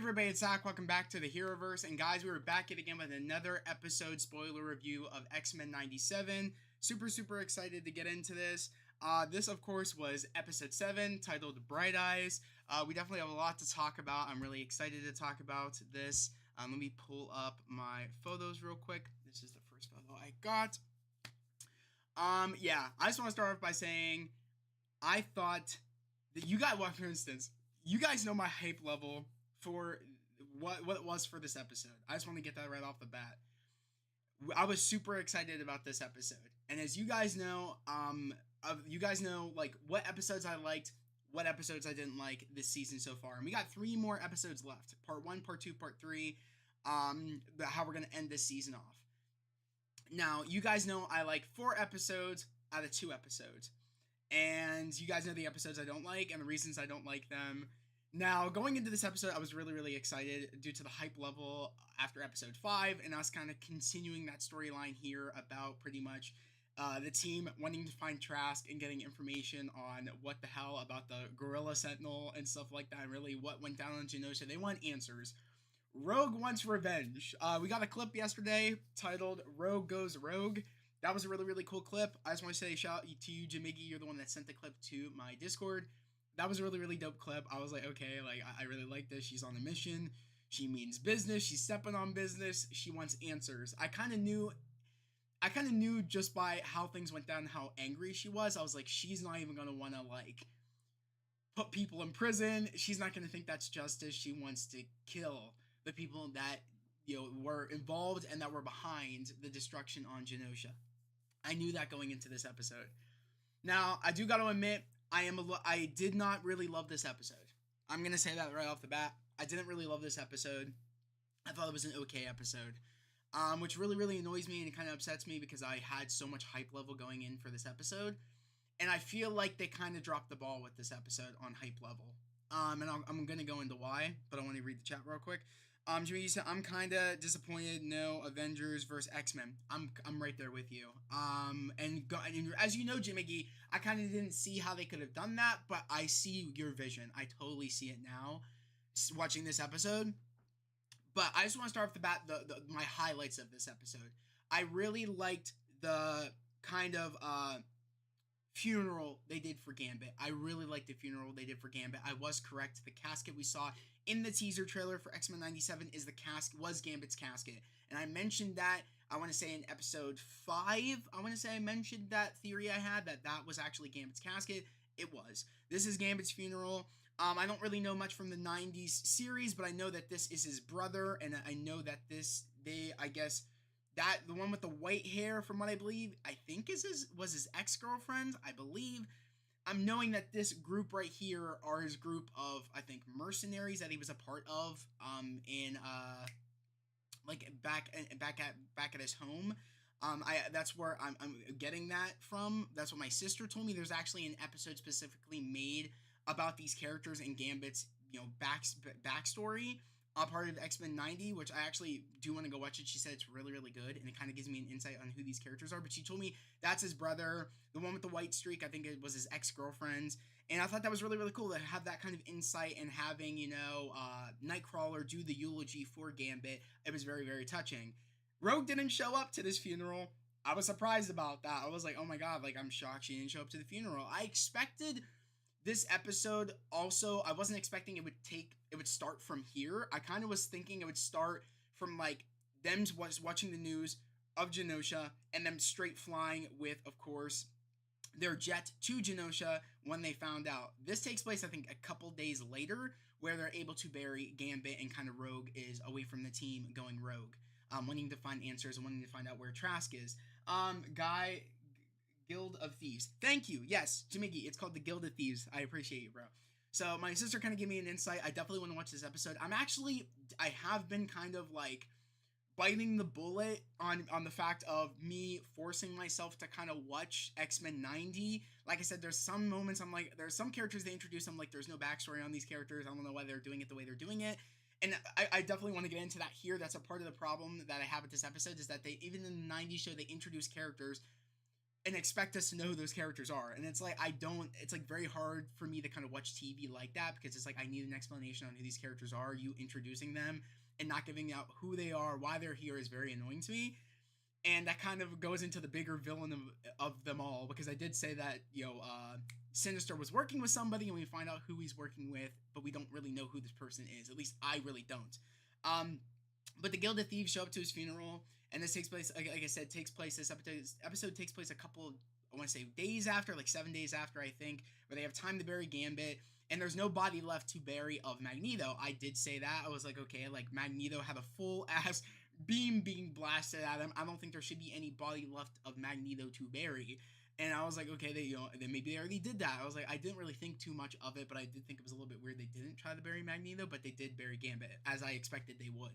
everybody, it's Zach. Welcome back to the Heroverse. And guys, we were back yet again with another episode spoiler review of X-Men 97. Super excited to get into this. This, of course, was episode 7, titled Bright Eyes. We definitely have a lot to talk about. I'm really excited to talk about this. Let me pull up my photos real quick. This is the first photo I got. I just want to start off by saying I thought that you guys, well, for instance, you guys know my hype level for what it was for this episode. I just want to get that right off the bat. I was super excited about this episode, and as you guys know, like what episodes I liked, what episodes I didn't like this season so far, and we got 3 more episodes left: part 1, part 2, part 3. How we're gonna end this season off. Now, you guys know I like 4 episodes out of 2 episodes, and you guys know the episodes I don't like and the reasons I don't like them. Now, going into this episode, I was really excited due to the hype level after episode 5, and us kind of continuing that storyline here about pretty much the team wanting to find Trask and getting information on what the hell about the Gorilla Sentinel and stuff like that, and really what went down on Genosha. They want answers. Rogue wants revenge. We got a clip yesterday titled Rogue Goes Rogue. That was a really cool clip. I just want to say shout out to you, Jamiggy. You're the one that sent the clip to my Discord. That was a really dope clip. I was like, okay, like I really like this. She's on a mission. She means business. She's stepping on business. She wants answers. I kind of knew just by how things went down, how angry she was. I was like, she's not even gonna want to like put people in prison. She's not gonna think that's justice. She wants to kill the people that were involved and that were behind the destruction on Genosha. I knew that going into this episode. Now, I do got to admit, I did not really love this episode. I'm going to say that right off the bat. I didn't really love this episode. I thought it was an okay episode, which really annoys me and it kind of upsets me because I had so much hype level going in for this episode. And I feel like they kind of dropped the ball with this episode on hype level. And I'm going to go into why, but I want to read the chat real quick. Jimmy, you said, I'm kind of disappointed. No Avengers versus X-Men. I'm right there with you. And as you know, Jimmy, I kind of didn't see how they could have done that, but I see your vision. I totally see it now, watching this episode. But I just want to start off the bat, my highlights of this episode. I really liked the kind of funeral they did for Gambit. I really liked the funeral they did for Gambit. I was correct. The casket we saw in the teaser trailer for X-Men 97 was Gambit's casket. And I mentioned that, I want to say in episode 5, I mentioned that theory I had that was actually Gambit's casket. It was. This is Gambit's funeral. I don't really know much from the 90s series, but I know that this is his brother, and I know that that the one with the white hair, from what I believe, I think was his ex-girlfriend, I believe. I'm knowing that this group right here are his group of, I think, mercenaries that he was a part of, back at his home. That's where I'm getting that from. That's what my sister told me. There's actually an episode specifically made about these characters and Gambit's, backstory. Part of X-Men 90, which I actually do want to go watch it. She said it's really good, and it kind of gives me an insight on who these characters are. But she told me that's his brother, the one with the white streak. I think it was his ex-girlfriend, and I thought that was really cool to have that kind of insight and having Nightcrawler do the eulogy for Gambit. It was very touching. Rogue didn't show up to this funeral. I was surprised about that. I was like, oh my god, like I'm shocked she didn't show up to the funeral. I expected this episode also, I wasn't expecting it would start from here. I kind of was thinking it would start from like them watching the news of Genosha and them straight flying with, of course, their jet to Genosha when they found out. This takes place, I think, a couple days later, where they're able to bury Gambit and kind of Rogue is away from the team going rogue, wanting to find answers and wanting to find out where Trask is. Guild of Thieves. Thank you. Yes, Jamiggy, it's called the Guild of Thieves. I appreciate you, bro. So my sister kind of gave me an insight. I definitely want to watch this episode. I have been kind of like biting the bullet on the fact of me forcing myself to kind of watch X-Men 90. Like I said, there's some moments there's some characters they introduce. I'm like, there's no backstory on these characters. I don't know why they're doing it the way they're doing it. And I definitely want to get into that here. That's a part of the problem that I have with this episode is that even in the 90s show, they introduce characters and expect us to know who those characters are. And it's like, I don't, it's like very hard for me to kind of watch TV like that, because it's like, I need an explanation on who these characters are. You introducing them and not giving out who they are, why they're here, is very annoying to me. And that kind of goes into the bigger villain of them all, because I did say that, Sinister was working with somebody, and we find out who he's working with, but we don't really know who this person is. At least I really don't. But the Guild of Thieves show up to his funeral, and this takes place, like I said, this episode takes place a couple, I want to say days after, like 7 days after, I think, where they have time to bury Gambit, and there's no body left to bury of Magneto. I did say that. I was like, okay, like Magneto had a full ass beam being blasted at him. I don't think there should be any body left of Magneto to bury. And I was like, okay, then maybe they already did that. I was like, I didn't really think too much of it, but I did think it was a little bit weird they didn't try to bury Magneto, but they did bury Gambit, as I expected they would.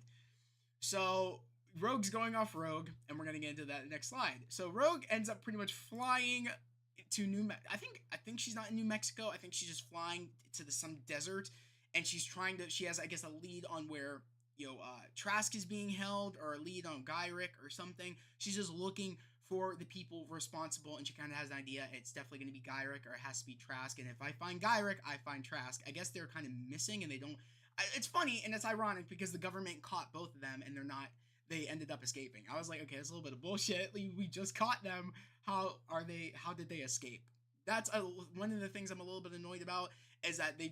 So Rogue's going off Rogue, and we're gonna get into that next slide. So Rogue ends up pretty much flying to I think she's not in New Mexico. I think she's just flying to some desert, and she has, I guess, a lead on where Trask is being held, or a lead on Gyrick or something. She's just looking for the people responsible, and she kind of has an idea. It's definitely going to be Gyrick, or it has to be Trask. And if I find Gyrick, I find Trask. I guess they're kind of missing, and they don't. It's funny, and it's ironic, because the government caught both of them, and they ended up escaping. I was like, okay, it's a little bit of bullshit. We just caught them. How did they escape? That's one of the things I'm a little bit annoyed about, is that we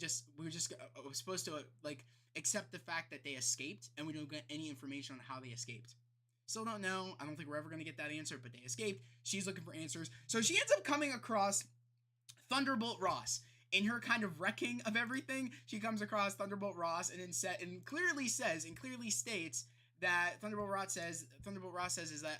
were just supposed to like accept the fact that they escaped, and we don't get any information on how they escaped. Still don't know. I don't think we're ever going to get that answer, but they escaped. She's looking for answers. So she ends up coming across Thunderbolt Ross. In her kind of wrecking of everything, she comes across Thunderbolt Ross, and clearly states that Thunderbolt Ross says is that,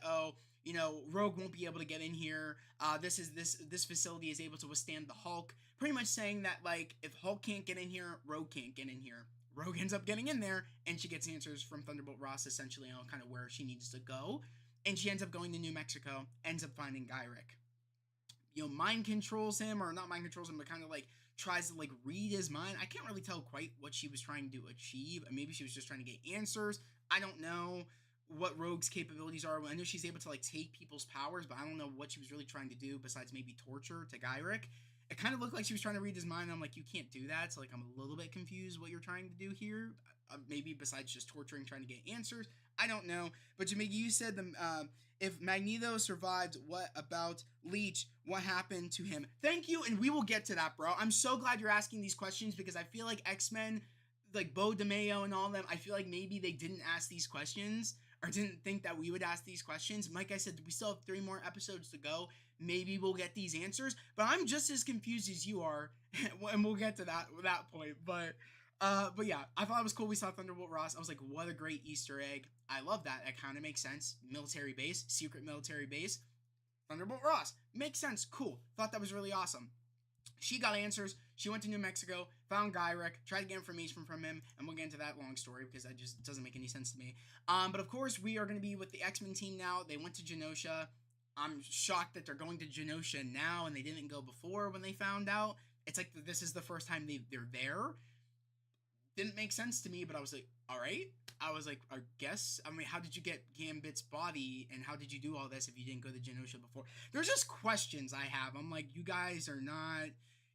Rogue won't be able to get in here. This facility is able to withstand the Hulk. Pretty much saying that, like, if Hulk can't get in here, Rogue can't get in here. Rogue ends up getting in there, and she gets answers from Thunderbolt Ross, essentially on kind of where she needs to go. And she ends up going to New Mexico, ends up finding Gyrick. Mind controls him, or not mind controls him, but kind of like tries to like read his mind. I can't really tell quite what she was trying to achieve. Maybe she was just trying to get answers. I don't know what Rogue's capabilities are. I know she's able to like take people's powers, but I don't know what she was really trying to do besides maybe torture to Gyrick. It kind of looked like she was trying to read his mind. I'm like, you can't do that. So like, I'm a little bit confused what you're trying to do here. Maybe besides just torturing, trying to get answers. I don't know. But Jamaica, you said if Magneto survived, what about Leech? What happened to him? Thank you, and we will get to that, bro. I'm so glad you're asking these questions, because I feel like X-Men, like Bo DeMayo and all of them, I feel like maybe they didn't ask these questions, or didn't think that we would ask these questions. Like I said, we still have 3 more episodes to go. Maybe we'll get these answers, but I'm just as confused as you are, and we'll get to that point. But yeah, I thought it was cool. We saw Thunderbolt Ross. I was like, what a great Easter egg. I love that. It kind of makes sense. Military base, secret military base. Thunderbolt Ross. Makes sense. Cool. Thought that was really awesome. She got answers. She went to New Mexico, found Gyrick, tried to get information from him, and we'll get into that long story, because that just doesn't make any sense to me. But of course, we are going to be with the X-Men team now. They went to Genosha. I'm shocked that they're going to Genosha now, and they didn't go before when they found out. It's like this is the first time they're there. Didn't make sense to me, but I was like, all right. I was like, I guess. I mean, how did you get Gambit's body, and how did you do all this if you didn't go to Genosha before? There's just questions I have. I'm like, you guys are not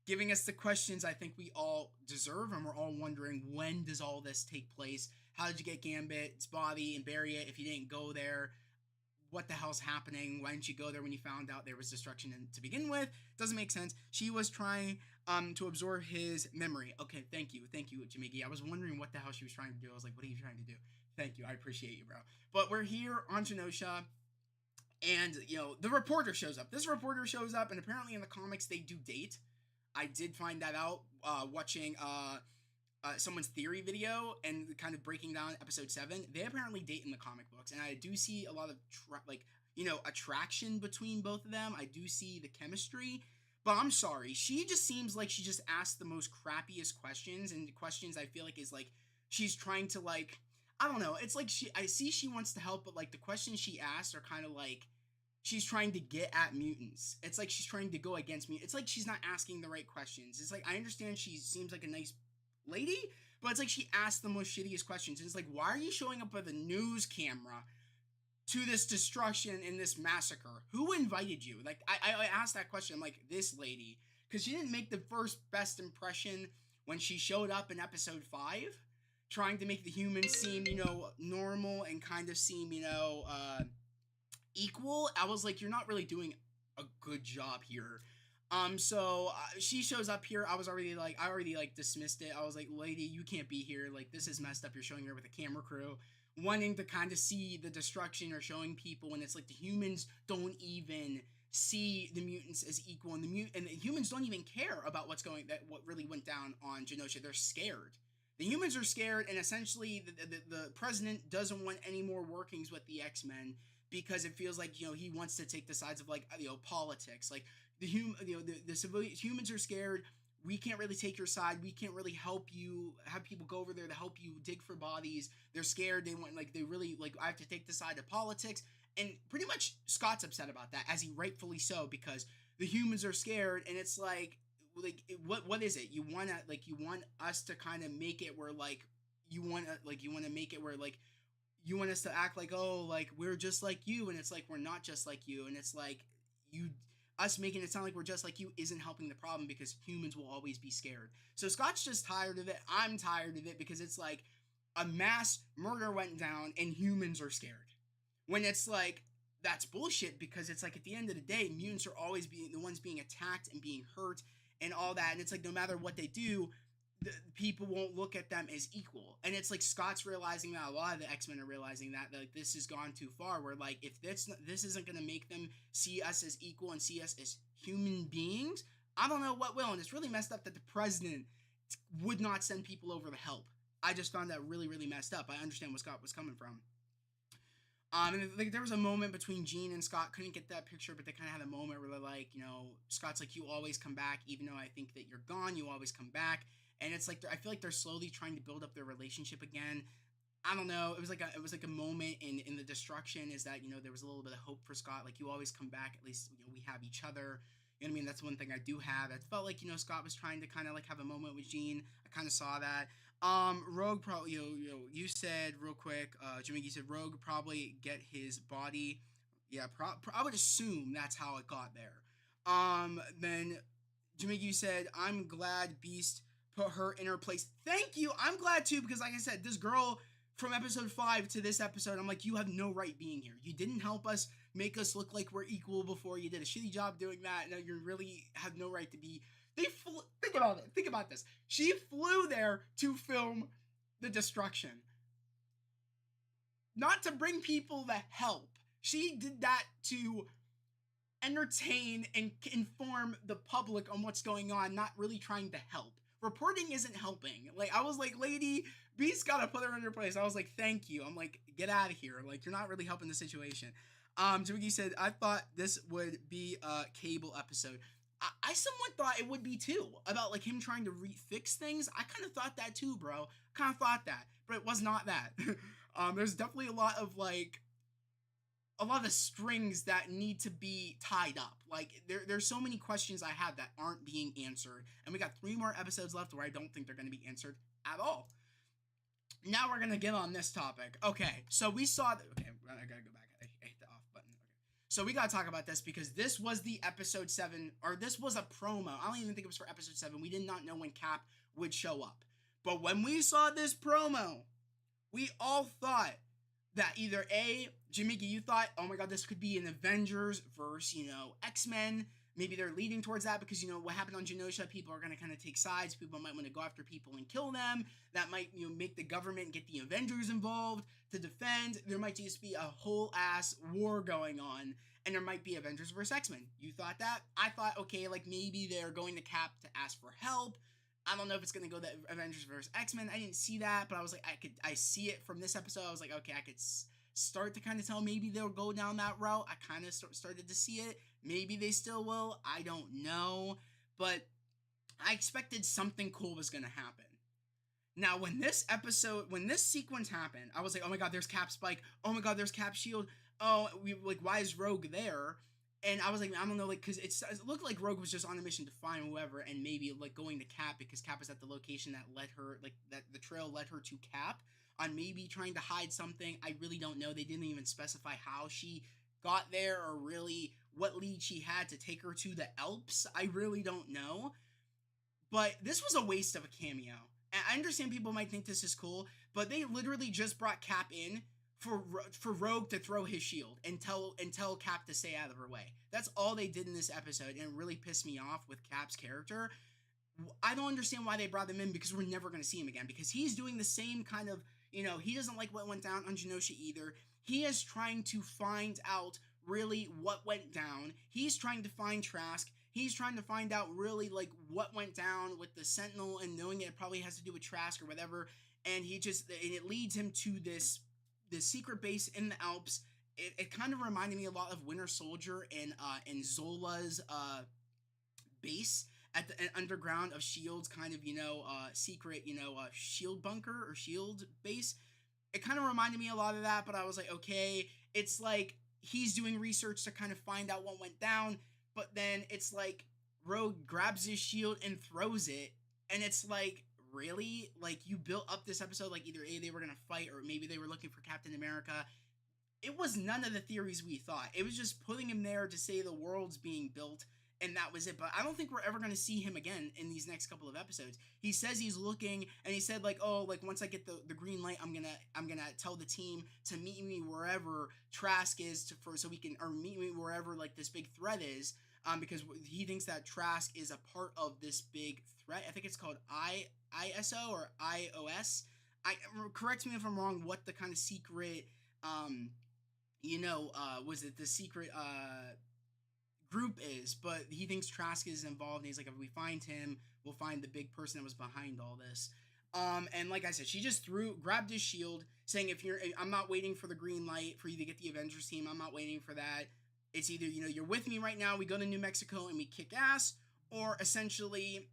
giving us the questions I think we all deserve, and we're all wondering, when does all this take place? How did you get Gambit's body and bury it if you didn't go there? What the hell's happening? Why didn't you go there when you found out there was destruction to begin with? Doesn't make sense. She was trying to absorb his memory. Okay, thank you, Jamigi. I was wondering what the hell she was trying to do. I was like, what are you trying to do? Thank you, I appreciate you, bro. But we're here on Genosha, and the reporter shows up. This reporter shows up, and apparently in the comics they do date. I did find that out watching someone's theory video and kind of breaking down episode 7. They apparently date in the comic books, and I do see a lot of attraction between both of them. I do see the chemistry, but I'm sorry, she just seems like she just asked the most crappiest questions, and questions I feel like is like she's trying to like, I don't know, it's like I see she wants to help, but like the questions she asked are kind of like she's trying to get at mutants. It's like she's trying to go against me. It's like she's not asking the right questions. It's like, I understand she seems like a nice lady, but it's like she asked the most shittiest questions. And it's like, why are you showing up with a news camera to this destruction and this massacre? Who invited you? Like, I asked that question. I'm like, this lady, because she didn't make the first best impression when she showed up in episode 5, trying to make the humans seem, normal and kind of seem, equal. I was like, you're not really doing a good job here. She shows up here. I already like dismissed it. I was like, lady, you can't be here. Like, this is messed up. You're showing her with a camera crew, wanting to kind of see the destruction, or showing people when it's like the humans don't even see the mutants as equal, and the humans don't even care about what really went down on Genosha. They're scared. The humans are scared, and essentially the president doesn't want any more workings with the X-Men, because it feels like he wants to take the sides of, like, politics. Like, the civilian humans are scared. We can't really take your side. We can't really help you, have people go over there to help you dig for bodies. They're scared. They really, like, I have to take the side of politics. And pretty much Scott's upset about that, as he rightfully so, because the humans are scared. And it's like what is it? You want us to kind of make it where, like, you want to make it where, like, you want us to act like, oh, like, we're just like you, and it's like, we're not just like you. And it's like, us making it sound like we're just like you isn't helping the problem, because humans will always be scared. So Scott's just tired of it. I'm tired of it, because it's like a mass murder went down and humans are scared. When it's like, that's bullshit, because it's like, at the end of the day, mutants are always being the ones being attacked and being hurt and all that. And it's like, no matter what they do, the people won't look at them as equal. And it's like, Scott's realizing that, a lot of the X-Men are realizing that, like, this has gone too far, where, like, if this isn't going to make them see us as equal and see us as human beings, I don't know what will. And it's really messed up that the president would not send people over to help. I just found that really, really messed up. I understand where Scott was coming from. And like, there was a moment between Jean and Scott. Couldn't get that picture, but they kind of had a moment where they're like, Scott's like, you always come back, even though I think that you're gone, you always come back. And it's like, I feel like they're slowly trying to build up their relationship again. I don't know. It was like a moment in the destruction, is that, there was a little bit of hope for Scott. Like, you always come back. At least, we have each other. You know what I mean? That's one thing I do have. It felt like, Scott was trying to kind of like have a moment with Jean. I kind of saw that. Rogue probably, you said real quick, Jimmy, you said Rogue probably get his body. Yeah, I would assume that's how it got there. Then Jimmy, you said, I'm glad Beast put her in her place. Thank you. I'm glad too, because like I said, this girl from episode 5 to this episode, I'm like, you have no right being here. You didn't help us make us look like we're equal before. You did a shitty job doing that. Now you really have no right to be. Think about it. Think about this. She flew there to film the destruction, not to bring people the help. She did that to entertain and inform the public on what's going on, not really trying to help. Reporting isn't helping. Like, I was like, lady, Beast gotta put her in her place. I was like, thank you. I'm like, get out of here. Like, you're not really helping the situation. Twiggy said, I thought this would be a Cable episode. I somewhat thought it would be too, about like him trying to fix things. I kind of thought that too, bro. Kind of thought that, but it was not that. There's definitely a lot of strings that need to be tied up. Like, there's so many questions I have that aren't being answered, and we got 3 more episodes left where I don't think they're going to be answered at all. Now we're going to get on this topic. Okay, so we saw that. Okay, I gotta go back. I hit the off button. Okay, so we gotta talk about this, because this was the episode 7, or this was a promo. I don't even think it was for episode 7. We did not know when Cap would show up, but when we saw this promo, we all thought that either A, Jamiki, you thought, oh my god, this could be an Avengers versus, X-Men. Maybe they're leading towards that, because, what happened on Genosha, people are going to kind of take sides. People might want to go after people and kill them. That might, make the government get the Avengers involved to defend. There might just be a whole ass war going on, and there might be Avengers versus X-Men. You thought that? I thought, okay, like, maybe they're going to Cap to ask for help. I don't know if it's going to go the Avengers versus X-Men. I didn't see that, but I was like, I see it from this episode. I was like, okay, I could start to kind of tell maybe they'll go down that route. I kind of started to see it. Maybe they still will. I don't know. But I expected something cool was going to happen. Now, when this sequence happened, I was like, oh my god, there's Cap Spike. Oh my god, there's Cap Shield. Oh, why is Rogue there? And I was like, I don't know, like, because it looked like Rogue was just on a mission to find whoever, and maybe, like, going to Cap, because Cap was at the location that led her, like, that the trail led her to Cap. on maybe trying to hide something. I really don't know. They didn't even specify how she got there or really what lead she had to take her to the Alps. I really don't know. But this was a waste of a cameo. And I understand people might think this is cool, but they literally just brought Cap in for Rogue to throw his shield and tell Cap to stay out of her way. That's all they did in this episode, and it really pissed me off with Cap's character. I don't understand why they brought him in, because we're never going to see him again, because he's doing the same kind of, he doesn't like what went down on Genosha either. He is trying to find out really what went down. He's trying to find Trask. He's trying to find out really like what went down with the Sentinel, and knowing that it probably has to do with Trask or whatever. And it leads him to this secret base in the Alps. It kind of reminded me a lot of Winter Soldier and Zola's base at the underground of Shield's kind of secret Shield bunker or Shield base. It kind of reminded me a lot of that, but I was like, okay, it's like he's doing research to kind of find out what went down, but then it's like Rogue grabs his shield and throws it, and it's like, really? Like, you built up this episode like either A, they were gonna fight, or maybe they were looking for Captain America. It was none of the theories we thought. It was just putting him there to say the world's being built, and that was it. But I don't think we're ever going to see him again in these next couple of episodes. He says he's looking, and he said like, oh, like once I get the green light, I'm gonna tell the team to meet me wherever Trask is so we can, or meet me wherever like this big threat is, because he thinks that Trask is a part of this big threat. I think it's called ISO or IOS. Correct me if I'm wrong. What the kind of secret, was it the secret group is, but he thinks Trask is involved, and he's like, if we find him, we'll find the big person that was behind all this. And like I said, she just grabbed his shield, saying, I'm not waiting for the green light for you to get the Avengers team. I'm not waiting for that. It's either, you're with me right now, we go to New Mexico and we kick ass, or essentially,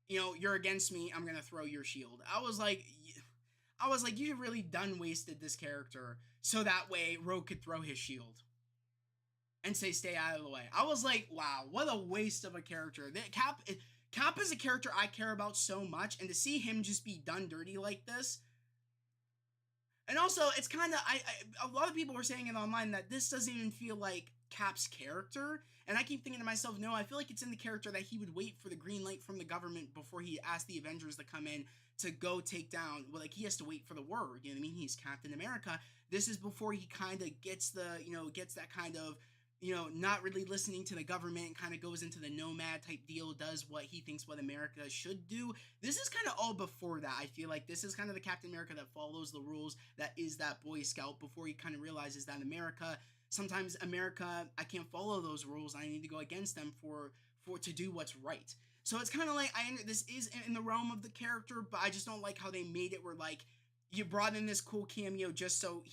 you're against me, I'm gonna throw your shield. I was like, you really done wasted this character so that way Rogue could throw his shield and say, stay out of the way. I was like, wow, what a waste of a character. Cap is a character I care about so much, and to see him just be done dirty like this. And also, it's kind of, a lot of people were saying it online that this doesn't even feel like Cap's character, and I keep thinking to myself, no, I feel like it's in the character that he would wait for the green light from the government before he asked the Avengers to come in to go take down, well, like, he has to wait for the word, you know what I mean? He's Captain America. This is before he kind of gets gets that kind of, not really listening to the government, kind of goes into the nomad type deal, does what he thinks what America should do. This is kind of all before that. I feel like this is kind of the Captain America that follows the rules, that is that Boy Scout, before he kind of realizes that sometimes America, I can't follow those rules. I need to go against them to do what's right. So it's kind of like, this is in the realm of the character, but I just don't like how they made it where, like, you brought in this cool cameo just so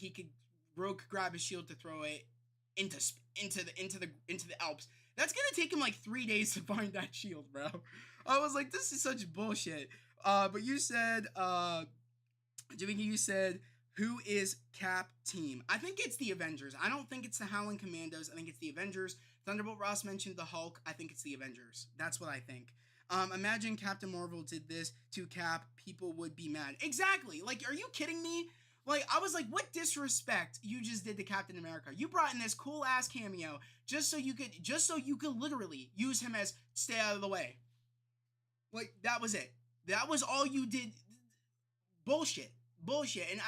Rogue could grab his shield to throw it into the Alps. That's gonna take him like 3 days to find that shield, bro. I was like, this is such bullshit. But you said, who is Cap team? I think it's the Avengers. I don't think it's the Howling Commandos. I think it's the Avengers. Thunderbolt Ross mentioned the Hulk. I think it's the Avengers. That's what I think. Imagine Captain Marvel did this to Cap. People would be mad. Exactly. Like, are you kidding me? Like, I was like, what disrespect you just did to Captain America. You brought in this cool ass cameo just so you could literally use him as stay out of the way. Like, that was it. That was all you did. Bullshit. And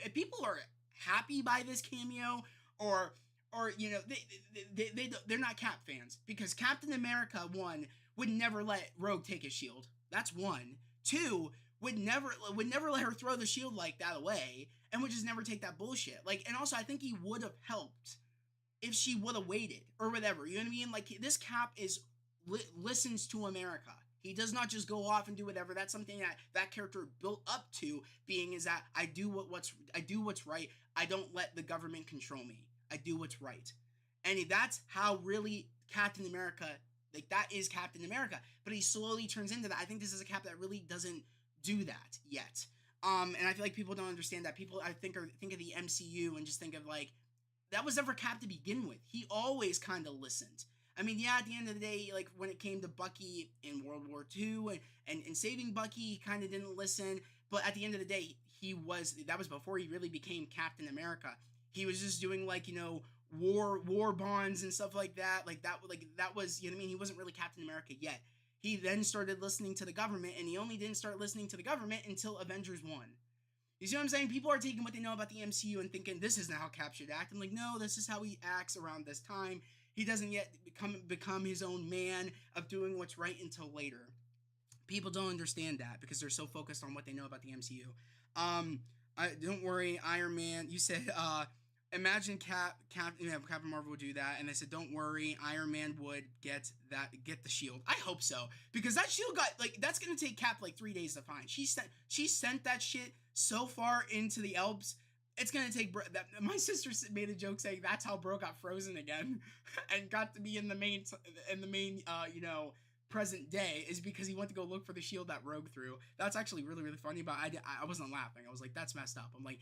if people are happy by this cameo, or they're not Cap fans, because Captain America, one, would never let Rogue take his shield. That's one. Two, would never let her throw the shield like that away, and would just never take that bullshit. Like, and also I think he would have helped if she would have waited or whatever. You know what I mean? Like, this Cap listens to America. He does not just go off and do whatever. That's something that character built up to being, is that I do what's right. I don't let the government control me. I do what's right. And that's how really Captain America, like, that is Captain America. But he slowly turns into that. I think this is a Cap that really doesn't do that yet. And I feel like people don't understand that. People, I think, think of the MCU and just think of, like, that was never Cap to begin with. He always kind of listened. I mean, yeah, at the end of the day, like, when it came to Bucky in World War II and saving Bucky, he kind of didn't listen. But at the end of the day, that was before he really became Captain America. He was just doing like, war bonds and stuff like that was, you know what I mean? He wasn't really Captain America yet. He then started listening to the government, and he only didn't start listening to the government until Avengers 1. You see what I'm saying? People are taking what they know about the MCU and thinking this isn't how Cap should act. I'm like, no, this is how he acts around this time. He doesn't yet become his own man of doing what's right until later. People don't understand that because they're so focused on what they know about the MCU. Don't worry, Iron Man. You said, imagine Captain Marvel would do that, and they said, don't worry, Iron Man would get the shield. I hope so, because that shield that's gonna take Cap like 3 days to find. She sent that shit so far into the Alps. It's gonna take my sister made a joke saying that's how Bro got frozen again, and got to be in the main present day, is because he went to go look for the shield that Rogue threw. That's actually really, really funny, but I wasn't laughing. I was like, that's messed up. I'm like,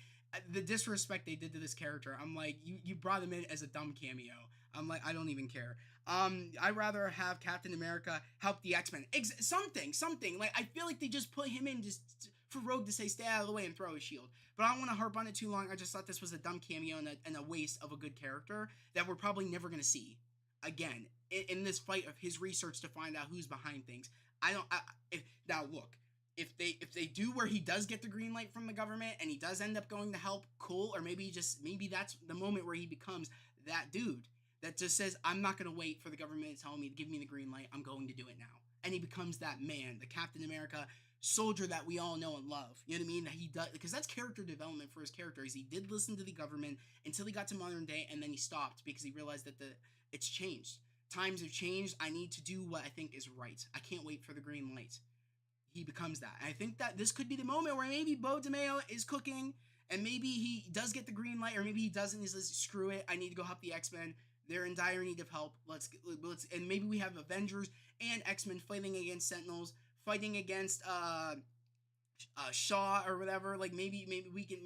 the disrespect they did to this character. I'm like, you brought him in as a dumb cameo. I'm like, I don't even care. I'd rather have Captain America help the X-Men. Something. Like, I feel like they just put him in just for Rogue to say, stay out of the way and throw his shield. But I don't want to harp on it too long. I just thought this was a dumb cameo and a waste of a good character that we're probably never going to see again in this fight of his research to find out who's behind things. Now look, if they do where he does get the green light from the government and he does end up going to help, cool. Or maybe that's the moment where he becomes that dude that just says, I'm not going to wait for the government to tell me to give me the green light. I'm going to do it now. And he becomes that man, the Captain America soldier that we all know and love. You know what I mean? That he does, because that's character development for his character. Is he did listen to the government until he got to modern day, and then he stopped because he realized that it's changed. Times have changed. I need to do what I think is right. I can't wait for the green light. He becomes that. And I think that this could be the moment where maybe Beau DeMayo is cooking, and maybe he does get the green light, or maybe he doesn't. He says, screw it, I need to go help the X-Men. They're in dire need of help. Let's and maybe we have Avengers and X-Men fighting against Sentinels, fighting against Shaw or whatever. Like maybe we can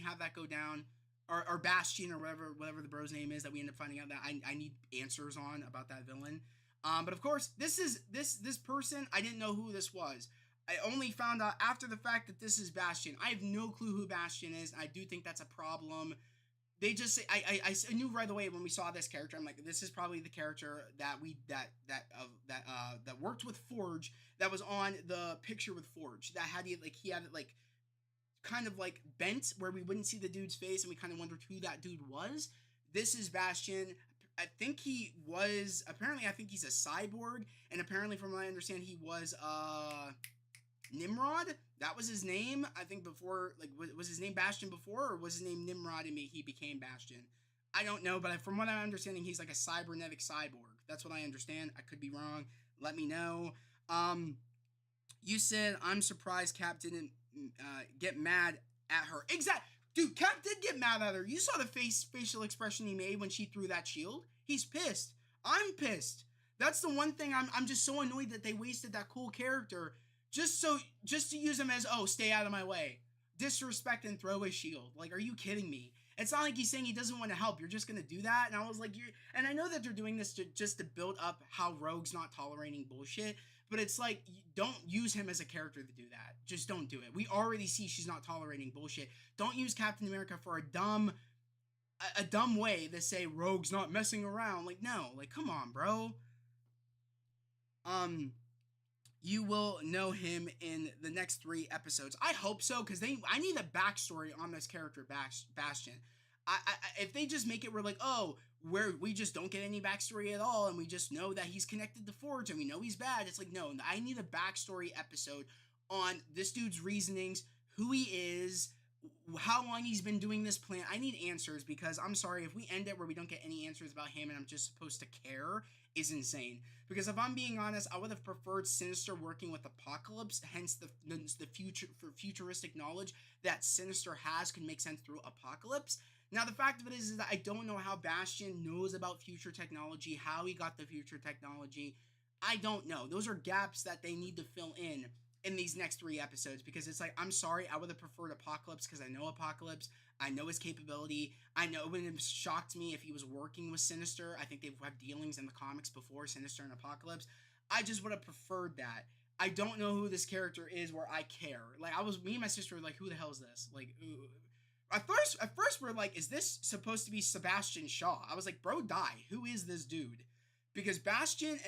have that go down. Or Bastion or whatever the bro's name is that we end up finding out that I need answers on about that villain. But of course, this person, I didn't know who this was. I only found out after the fact that this is Bastion. I have no clue who Bastion is. I do think that's a problem. They just say I knew right away when we saw this character. I'm like, this is probably the character that worked with Forge, that was on the picture with Forge, that had he had it like kind of like bent where we wouldn't see the dude's face and we kind of wondered who that dude was. This is Bastion. I think he's a cyborg, and apparently from what I understand he was Nimrod. That was his name, I think, before. Like, was his name Bastion before, or was his name Nimrod and he became Bastion? I don't know, but from what I'm understanding, he's like a cybernetic cyborg. That's what I understand. I could be wrong. Let me know. You said, I'm surprised Cap didn't get mad at her. Exactly. Dude, Cap did get mad at her. You saw the facial expression he made when she threw that shield. He's pissed. I'm pissed. That's the one thing I'm just so annoyed that they wasted that cool character just to use him as, oh, stay out of my way. Disrespect and throw his shield. Like, are you kidding me? It's not like he's saying he doesn't want to help. You're just going to do that? And I was like, and I know that they're doing this just to build up how Rogue's not tolerating bullshit, but it's like, don't use him as a character to do that. Just don't do it. We already see she's not tolerating bullshit. Don't use Captain America for a dumb way to say Rogue's not messing around. Like, no. Like, come on, bro. You will know him in the next 3 episodes. I hope so, because I need a backstory on this character, Bastion. If they just make it where, like, oh, where we just don't get any backstory at all, and we just know that he's connected to Forge, and we know he's bad, it's like, no, I need a backstory episode on this dude's reasonings, who he is, how long he's been doing this plan. I need answers, because I'm sorry, if we end it where we don't get any answers about him and I'm just supposed to care, is insane. Because if I'm being honest, I would have preferred Sinister working with Apocalypse, hence the futuristic knowledge that Sinister has could make sense through Apocalypse. Now, the fact of it is that I don't know how Bastion knows about future technology, how he got the future technology. I don't know. Those are gaps that they need to fill in these next 3 episodes, because it's like, I'm sorry, I would have preferred Apocalypse, because I know Apocalypse, I know his capability, I know it would have shocked me if he was working with Sinister. I think they've had dealings in the comics before, Sinister and Apocalypse. I just would have preferred that. I don't know who this character is where I care. Like me and my sister were like, who the hell is this? Like, at first we're like, is this supposed to be Sebastian Shaw? I was like, bro, die. Who is this dude? Because Bastion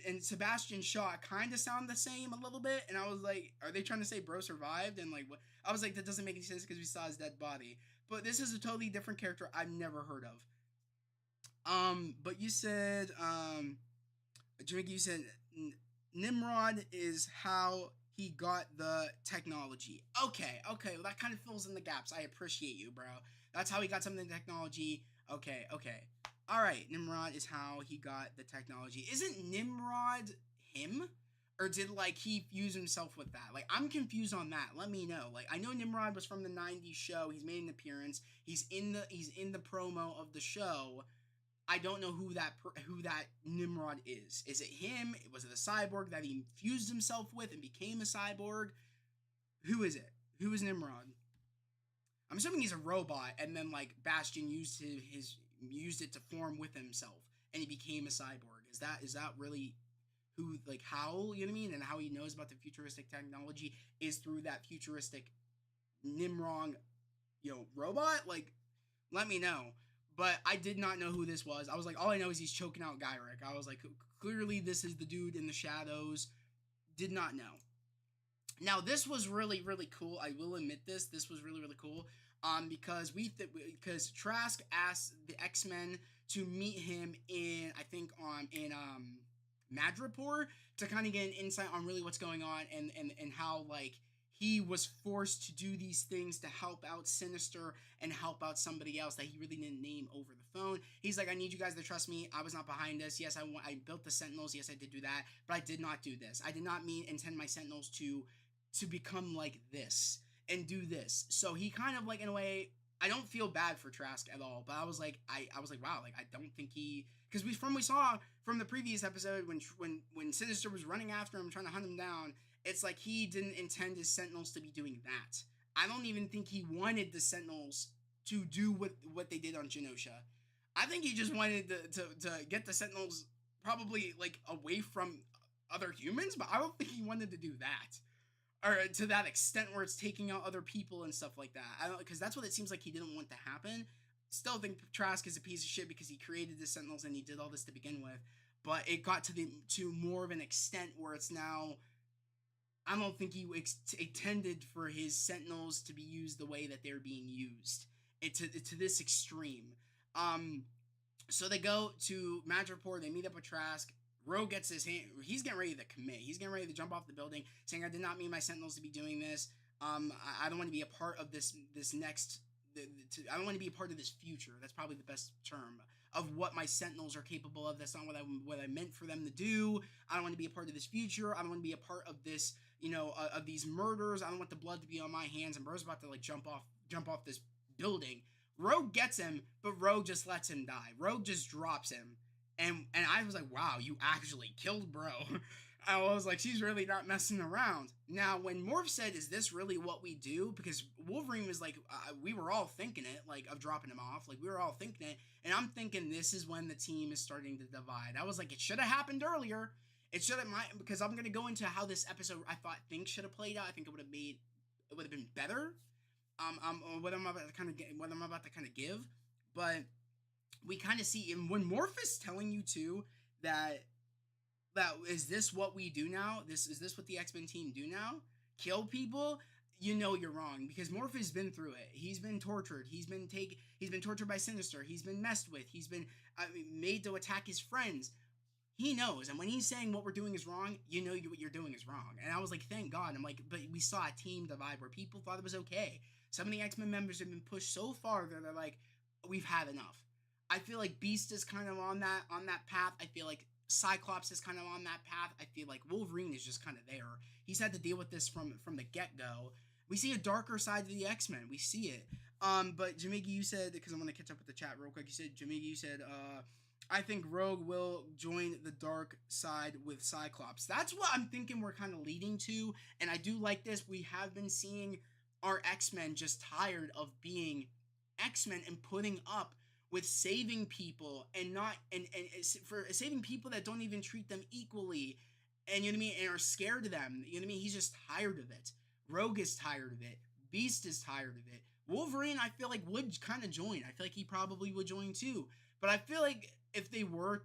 and Sebastian Shaw kind of sound the same a little bit, and I was like, are they trying to say bro survived? And like, what? I was like, that doesn't make any sense because we saw his dead body. But this is a totally different character I've never heard of. But you said, Drake, you said Nimrod is how he got the technology. Okay, well, that kind of fills in the gaps. I appreciate you, bro. That's how he got some of the technology. Okay. All right, Nimrod is how he got the technology. Isn't Nimrod him? Or did like he fuse himself with that? Like I'm confused on that. Let me know. Like I know Nimrod was from the '90s show. He's made an appearance. He's in the promo of the show. I don't know who that Nimrod is. Is it him? Was it a cyborg that he fused himself with and became a cyborg? Who is it? Who is Nimrod? I'm assuming he's a robot, and then like Bastion used it to form with himself, and he became a cyborg. Is that really who, like, how, you know what I mean? And how he knows about the futuristic technology is through that futuristic Nimrod, robot? Like, let me know. But I did not know who this was. I was like, all I know is he's choking out Gyrick. I was like, clearly this is the dude in the shadows. Did not know. Now, this was really, really cool. I will admit this. This was really, really cool. Because Trask asked the X-Men to meet him in Madripoor to kind of get an insight on really what's going on and how like he was forced to do these things to help out Sinister and help out somebody else that he really didn't name over the phone. He's like, I need you guys to trust me. I was not behind this. Yes, I built the Sentinels. Yes, I did do that, but I did not do this. I did not intend my Sentinels to become like this and do this. So he kind of like, in a way, I don't feel bad for Trask at all, but I was like, wow, like I don't think because we saw from the previous episode when Sinister was running after him trying to hunt him down, it's like he didn't intend his Sentinels to be doing that. I don't even think he wanted the Sentinels to do what they did on Genosha. I think he just wanted to get the Sentinels probably like away from other humans, but I don't think he wanted to do that. Or to that extent where it's taking out other people and stuff like that. I don't, because that's what it seems like he didn't want to happen. Still think Trask is a piece of shit because he created the Sentinels and he did all this to begin with. But it got to more of an extent where it's now, I don't think he intended for his Sentinels to be used the way that they're being used. To this extreme. So they go to Madripoor, they meet up with Trask. Rogue gets his hand. He's getting ready to commit. He's getting ready to jump off the building, saying, "I did not mean my Sentinels to be doing this. I don't want to be a part of this next. I don't want to be a part of this future. That's probably the best term of what my Sentinels are capable of. That's not what I meant for them to do. I don't want to be a part of this future. I don't want to be a part of this. Of these murders. I don't want the blood to be on my hands." And bro's about to like jump off this building. Rogue gets him, but Rogue just lets him die. Rogue just drops him. And I was like, wow, you actually killed bro. I was like, she's really not messing around. Now, when Morph said, is this really what we do? Because Wolverine was like, we were all thinking it, like, of dropping him off. Like, we were all thinking it. And I'm thinking this is when the team is starting to divide. I was like, it should have happened earlier. It should have, because I'm going to go into how this episode, I thought, things should have played out. I think it would have been better. What I'm about to kind of give. But we kind of see, and when Morph is telling you too that is this what we do now? Is this what the X-Men team do now? Kill people? You're wrong, because Morph has been through it. He's been tortured. He's been tortured by Sinister. He's been messed with. He's been made to attack his friends. He knows, and when he's saying what we're doing is wrong, what you're doing is wrong. And I was like, thank God. I'm like, but we saw a team divide where people thought it was okay. Some of the X-Men members have been pushed so far that they're like, we've had enough. I feel like Beast is kind of on that path. I feel like Cyclops is kind of on that path. I feel like Wolverine is just kind of there. He's had to deal with this from the get-go. We see a darker side to the X-Men. We see it. But Jamigi, you said, because I'm going to catch up with the chat real quick, you said, I think Rogue will join the dark side with Cyclops. That's what I'm thinking we're kind of leading to, and I do like this. We have been seeing our X-Men just tired of being X-Men and putting up with saving people and for saving people that don't even treat them equally. and you know what I mean, and are scared of them. You know what I mean? He's just tired of it. Rogue is tired of it. Beast is tired of it. Wolverine, I feel like would kind of join. I feel like he probably would join too. But I feel like if they were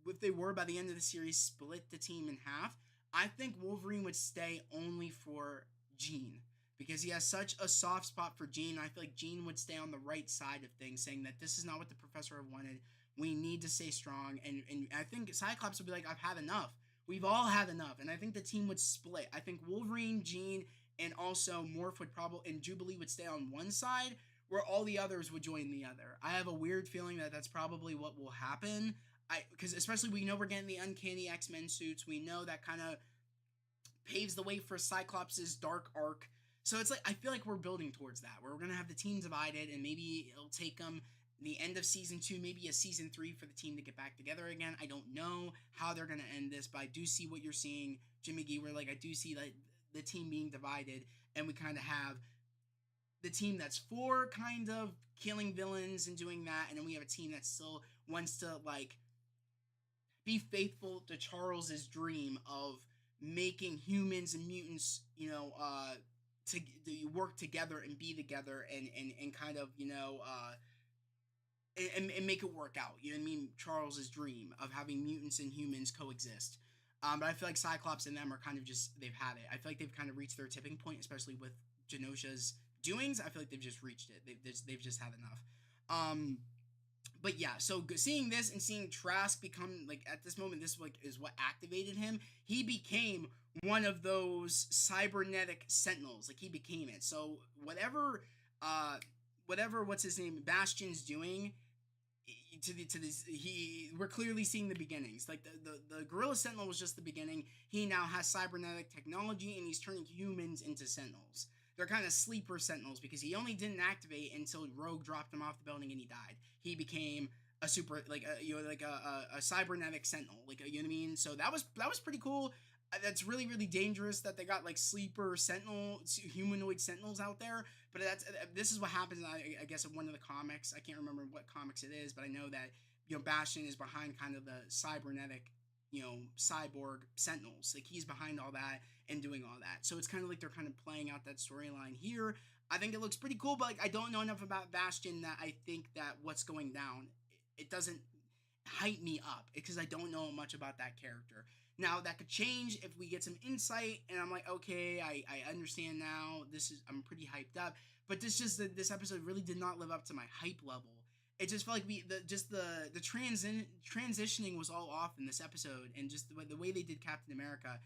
by the end of the series split the team in half, I think Wolverine would stay only for Jean because he has such a soft spot for Jean. I feel like Jean would stay on the right side of things, saying that this is not what the Professor wanted. We need to stay strong, and I think Cyclops would be like, I've had enough. We've all had enough, and I think the team would split. I think Wolverine, Jean, and also Morph would probably and Jubilee would stay on one side, where all the others would join the other. I have a weird feeling that that's probably what will happen. Because especially we know we're getting the Uncanny X-Men suits. We know that kind of paves the way for Cyclops' dark arc. So it's like I feel like we're building towards that, where we're gonna have the team divided, and maybe it'll take them the end of season 2, maybe a season 3 for the team to get back together again. I don't know how they're gonna end this, but I do see what you're seeing, Jimmy G. Where like I do see like the team being divided, and we kind of have the team that's for kind of killing villains and doing that, and then we have a team that still wants to like be faithful to Charles's dream of making humans and mutants, to work together and be together and kind of, and make it work out. You know what I mean? Charles's dream of having mutants and humans coexist. But I feel like Cyclops and them are kind of just, they've had it. I feel like they've kind of reached their tipping point, especially with Genosha's doings. I feel like they've just reached it. They've just had enough. But yeah, so seeing this and seeing Trask become like at this moment, this like is what activated him. He became one of those cybernetic sentinels. Like he became it. So whatever what's his name Bastion's doing to this, we're clearly seeing the beginnings. Like the Gorilla Sentinel was just the beginning. He now has cybernetic technology and he's turning humans into sentinels. They're kind of sleeper sentinels because he only didn't activate until Rogue dropped him off the building and he died. He became a super a cybernetic sentinel, you know what I mean. So that was pretty cool. That's really really dangerous that they got like sleeper sentinel humanoid sentinels out there. But this is what happens. I guess in one of the comics. I can't remember what comics it is, but I know that Bastion is behind kind of the cybernetic cyborg sentinels. Like he's behind all that and doing all that. So it's kind of like they're kind of playing out that storyline here. I think it looks pretty cool, but like I don't know enough about Bastion that I think that what's going down, it doesn't hype me up because I don't know much about that character. Now that could change if we get some insight and I'm like, okay, I understand now. I'm pretty hyped up. But this episode really did not live up to my hype level. It just felt like the transitioning was all off in this episode, and just the way they did Captain America,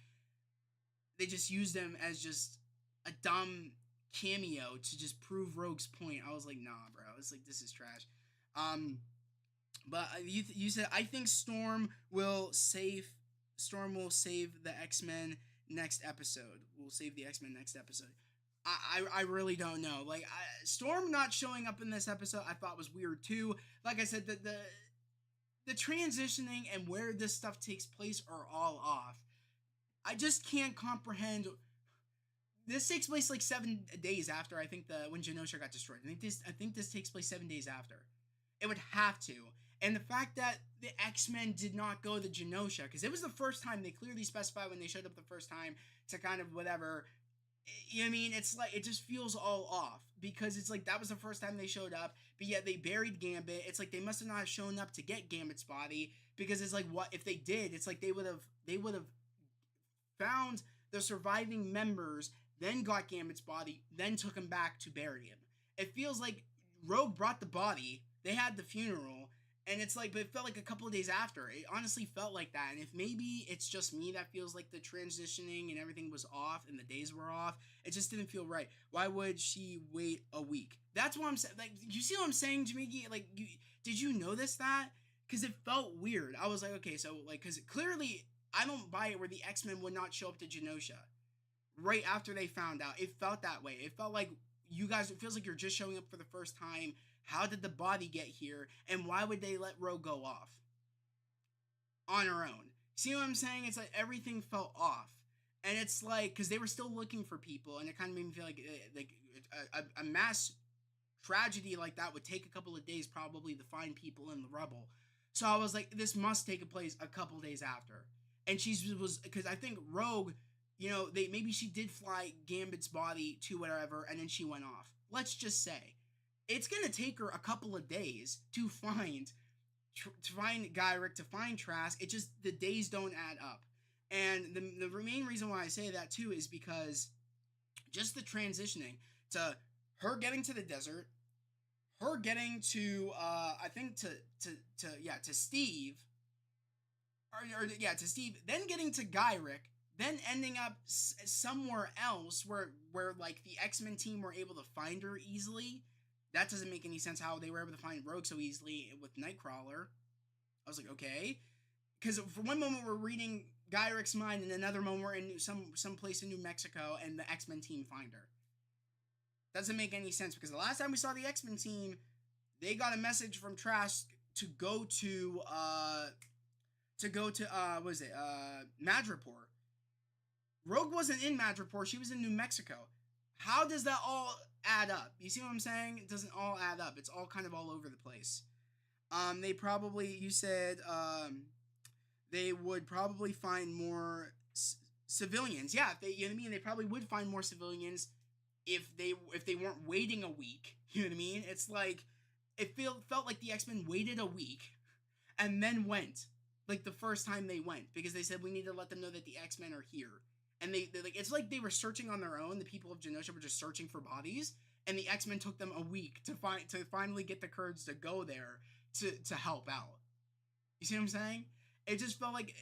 they just used him as just a dumb cameo to just prove Rogue's point. I was like, nah, bro. I was like, this is trash. But you said I think Storm will save the X-Men next episode. We'll save the X-Men next episode. I really don't know. Like Storm not showing up in this episode, I thought was weird too. Like I said, the transitioning and where this stuff takes place are all off. I just can't comprehend. This takes place like 7 days after when Genosha got destroyed. I think this takes place 7 days after. It would have to. And the fact that the X-Men did not go to Genosha, because it was the first time they clearly specified when they showed up the first time to kind of whatever. You know what I mean? It's like, it just feels all off because it's like that was the first time they showed up, but yet they buried Gambit. It's like they must have not shown up to get Gambit's body because it's like, what if they did? It's like they would have found the surviving members, then got Gambit's body, then took him back to bury him. It feels like Rogue brought the body, they had the funeral, and it's like, but it felt like a couple of days after. It honestly felt like that. And if maybe it's just me that feels like the transitioning and everything was off and the days were off, it just didn't feel right. Why would she wait a week? That's what I'm saying. Like, you see what I'm saying, Jamiki? Like, did you notice that? Because it felt weird. I was like, okay, so like, because clearly I don't buy it where the X-Men would not show up to Genosha right after they found out. It felt that way. It felt like you guys, it feels like you're just showing up for the first time. How did the body get here? And why would they let Rogue go off on her own? See what I'm saying? It's like everything felt off. And it's like, because they were still looking for people, and it kind of made me feel like a mass tragedy like that would take a couple of days probably to find people in the rubble. So I was like, this must take place a couple days after. and she was because I think Rogue, maybe she did fly Gambit's body to whatever, and then she went off. Let's just say it's gonna take her a couple of days to find Gyrick, to find Trask. It just, the days don't add up. And the main reason why I say that too is because just the transitioning to her getting to the desert, her getting to I think to Steve, to Steve, then getting to Gyrick, then ending up somewhere else where like the X-Men team were able to find her easily. That doesn't make any sense how they were able to find Rogue so easily with Nightcrawler. I was like, okay. Because for one moment we're reading Gyrick's mind, and another moment we're in some place in New Mexico, and the X-Men team find her. Doesn't make any sense, because the last time we saw the X-Men team, they got a message from Trask to go to Madripoor. Rogue wasn't in Madripoor, she was in New Mexico. How does that all add up? You see what I'm saying? It doesn't all add up. It's all kind of all over the place. They probably, you said, they would probably find more civilians. Yeah, if they, you know what I mean? They probably would find more civilians if they weren't waiting a week. You know what I mean? It's like, it felt like the X-Men waited a week and then went, like the first time they went, because they said we need to let them know that the X-Men are here. And they like, it's like they were searching on their own. The people of Genosha were just searching for bodies, and the X-Men took them a week to finally get the courage to go there to help out. You see what I'm saying? It just felt like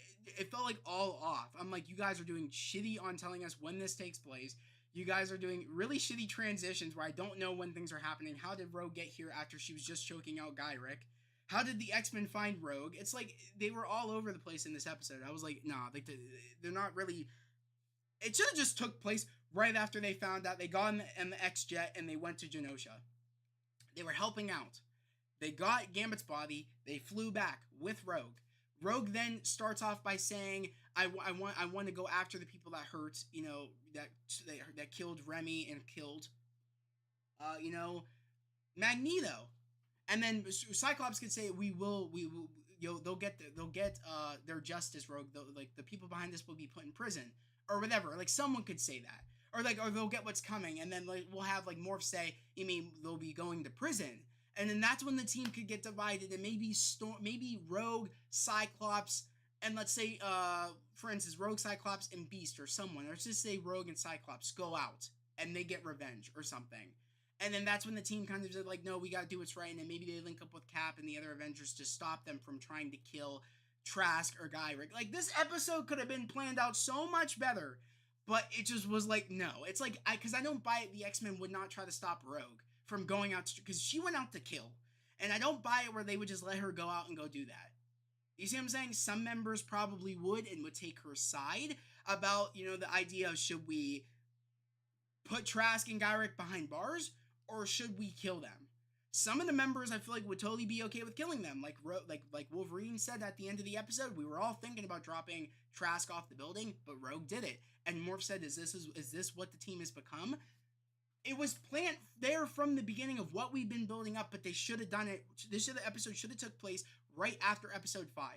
all off. I'm like, you guys are doing shitty on telling us when this takes place. You guys are doing really shitty transitions where I don't know when things are happening. How did Rogue get here after she was just choking out Gyrick? How did the X-Men find Rogue? It's like they were all over the place in this episode. I was like, nah, they're not really. It should have just took place right after they found out. They got in the X-Jet and they went to Genosha. They were helping out. They got Gambit's body. They flew back with Rogue. Rogue then starts off by saying, I want to go after the people that hurt, that killed Remy and killed, Magneto. And then Cyclops could say, they'll get their justice, Rogue. Like, the people behind this will be put in prison or whatever. Like, someone could say that. Or they'll get what's coming. And then like we'll have like Morph say, you mean they'll be going to prison. And then that's when the team could get divided, and maybe Rogue, Cyclops, and let's say, for instance, Rogue, Cyclops, and Beast, or someone. Let's just say Rogue and Cyclops go out, and they get revenge, or something. And then that's when the team kind of said, like, no, we gotta do what's right, and then maybe they link up with Cap and the other Avengers to stop them from trying to kill Trask or Gyrick. Like, this episode could have been planned out so much better, but it just was like, no. It's like, because I don't buy it, the X-Men would not try to stop Rogue from going out, because she went out to kill. And I don't buy it where they would just let her go out and go do that. You see what I'm saying? Some members probably would and would take her side about, the idea of, should we put Trask and Gyrick behind bars, or should we kill them? Some of the members I feel like would totally be okay with killing them. Like Wolverine said at the end of the episode, we were all thinking about dropping Trask off the building, but Rogue did it. And Morph said, is this what the team has become? It was planned there from the beginning of what we've been building up, but they should have done it. The episode should have took place right after episode 5.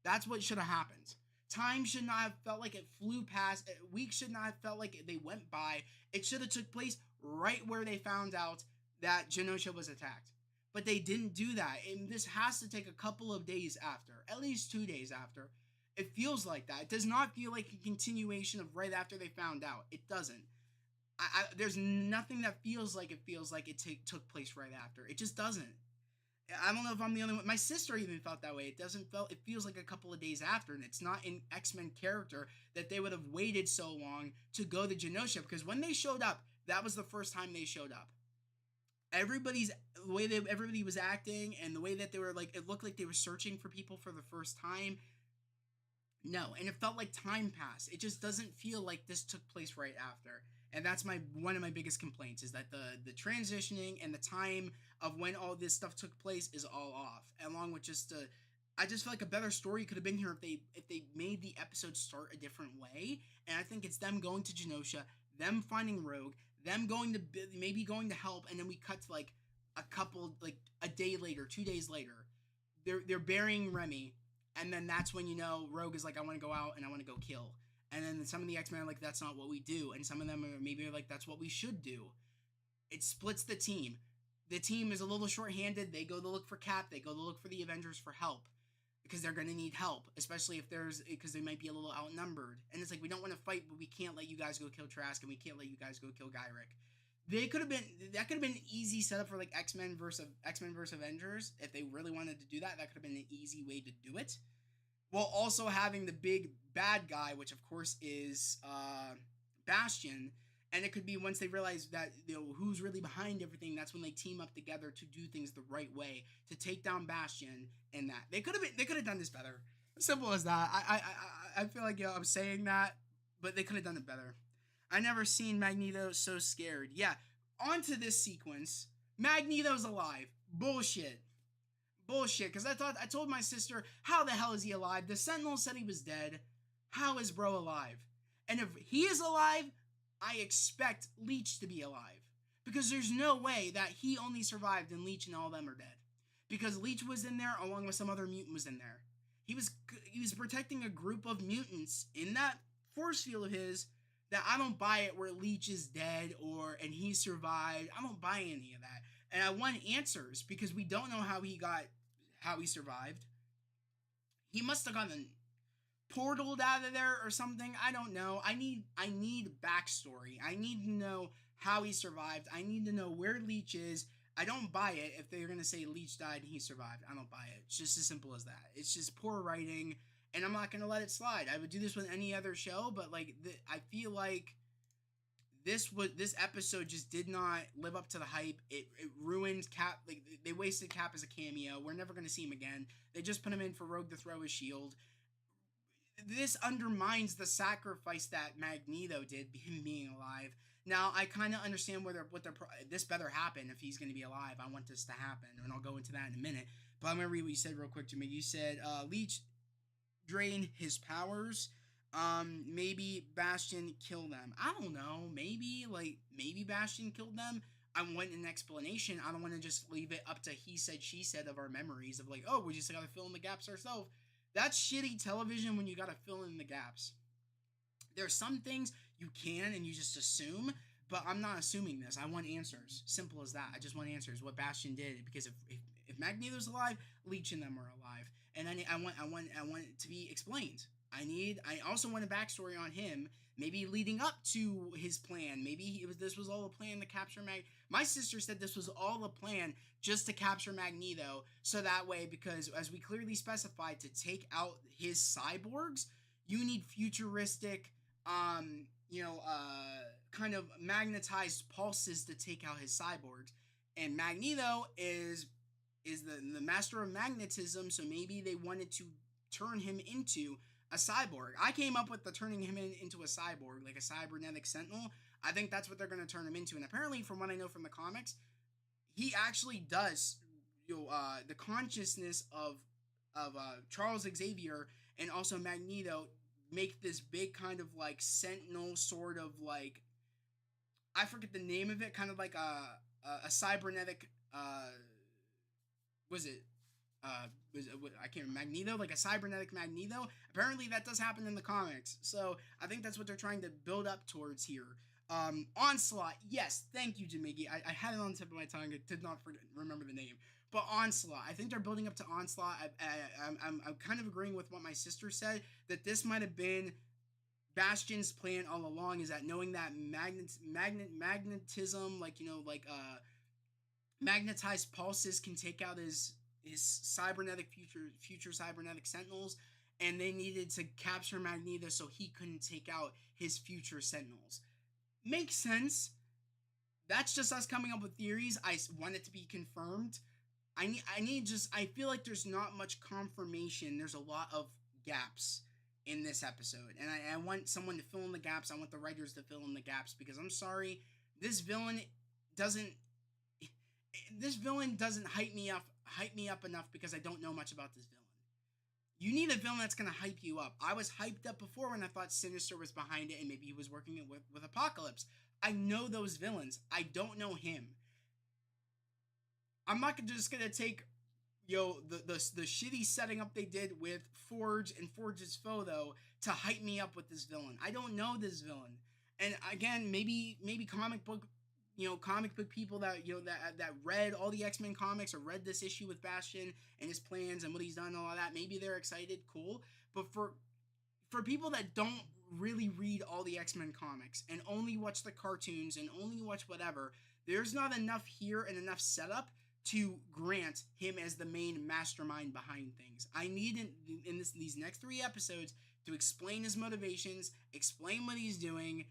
That's what should have happened. Time should not have felt like it flew past. Weeks should not have felt like they went by. It should have took place right where they found out that Genosha was attacked. But they didn't do that. And this has to take a couple of days after, at least 2 days after. It feels like that. It does not feel like a continuation of right after they found out. It doesn't. There's nothing that feels like it took place right after. It just doesn't. I don't know if I'm the only one. My sister even felt that way. It feels like a couple of days after, and it's not in X-Men character that they would have waited so long to go to Genosha, because when they showed up, that was the first time they showed up. Everybody was acting, and the way that they were, like, it looked like they were searching for people for the first time. No, and it felt like time passed. It just doesn't feel like this took place right after. And that's one of my biggest complaints, is that the transitioning and the time of when all this stuff took place is all off. Along with I just feel like a better story could have been here if they made the episode start a different way. And I think it's them going to Genosha, them finding Rogue, them going to help, and then we cut to like a day later, 2 days later, they're burying Remy. And then that's when, Rogue is like, I want to go out and I want to go kill. And then some of the X-Men are like, that's not what we do. And some of them are maybe like, that's what we should do. It splits the team. The team is a little short-handed. They go to look for Cap. They go to look for the Avengers for help. Because they're going to need help. Especially because they might be a little outnumbered. And it's like, we don't want to fight, but we can't let you guys go kill Trask. And we can't let you guys go kill Gyrick. That could have been an easy setup for like X-Men versus Avengers. If they really wanted to do that, that could have been an easy way to do it. While also having the big bad guy, which of course is Bastion. And it could be once they realize that who's really behind everything, that's when they team up together to do things the right way, to take down Bastion. And that they could have done this better. Simple as that. I feel like I'm saying that, but they could have done it better. I never seen Magneto so scared. Yeah, onto this sequence. Magneto's alive. Bullshit. Because I told my sister, how the hell is he alive? The Sentinel said he was dead. How is bro alive? And if he is alive, I expect Leech to be alive. Because there's no way that he only survived and Leech and all of them are dead. Because Leech was in there along with some other mutant was in there. He was protecting a group of mutants in that force field of his. That I don't buy it where Leech is dead and he survived. I don't buy any of that. And I want answers because we don't know how he survived. He must have gotten portaled out of there or something. I don't know. I need backstory. I need to know how he survived. I need to know where Leech is. I don't buy it if they're going to say Leech died and he survived. I don't buy it. It's just as simple as that. It's just poor writing. And I'm not going to let it slide. I would do this with any other show, but like I feel like this episode just did not live up to the hype. It ruined Cap. Like they wasted Cap as a cameo. We're never going to see him again. They just put him in for Rogue to throw his shield. This undermines the sacrifice that Magneto did, him being alive. Now, I kind of understand this better happen if he's going to be alive. I want this to happen, and I'll go into that in a minute. But I'm going to read what you said real quick to me. You said, Leech drain his powers. Maybe Bastion kill them. I don't know. Maybe Bastion killed them. I want an explanation. I don't want to just leave it up to he said, she said of our memories of like, oh, we just gotta fill in the gaps ourselves. That's shitty television when you gotta fill in the gaps. There's some things you can and you just assume, but I'm not assuming this. I want answers. Simple as that. I just want answers. What Bastion did, because if Magneto's alive, Leech and them are alive. And I want it to be explained. I also want a backstory on him, maybe leading up to his plan. Maybe this was all a plan to capture My sister said this was all a plan just to capture Magneto, so that way, because as we clearly specified, to take out his cyborgs, you need futuristic, kind of magnetized pulses to take out his cyborgs. And Magneto is the master of magnetism, so maybe they wanted to turn him into a cyborg. I came up with the turning him into a cyborg, like a cybernetic sentinel. I think that's what they're going to turn him into. And apparently, from what I know from the comics, he actually does, the consciousness of Charles Xavier and also Magneto make this big kind of like sentinel sort of like, I forget the name of it, kind of like a cybernetic, I can't remember, Magneto, like a cybernetic Magneto. Apparently that does happen in the comics. So I think that's what they're trying to build up towards here. Onslaught, yes, thank you, Jamigi. I had it on the tip of my tongue. I did not remember the name. But Onslaught, I think they're building up to Onslaught. I'm kind of agreeing with what my sister said, that this might have been Bastion's plan all along, is that knowing that magnetism, magnetized pulses can take out his cybernetic future cybernetic sentinels, and they needed to capture Magneto so he couldn't take out his future sentinels. Makes sense. That's just us coming up with theories. I want it to be confirmed. I feel like there's not much confirmation. There's a lot of gaps in this episode, and I want someone to fill in the gaps. I want the writers to fill in the gaps, because I'm sorry, this villain doesn't hype me up enough, because I don't know much about this villain. You need a villain that's going to hype you up. I was hyped up before when I thought Sinister was behind it and maybe he was working it with Apocalypse. I know those villains. I don't know him. I'm not just going to take the shitty setting up they did with Forge and Forge's foe though to hype me up with this villain. I don't know this villain, and again, maybe comic book people that that read all the X-Men comics or read this issue with Bastion and his plans and what he's done and all that, maybe they're excited, cool. But for people that don't really read all the X-Men comics and only watch the cartoons and only watch whatever, there's not enough here and enough setup to grant him as the main mastermind behind things. I need these next 3 episodes to explain his motivations, explain what he's doing.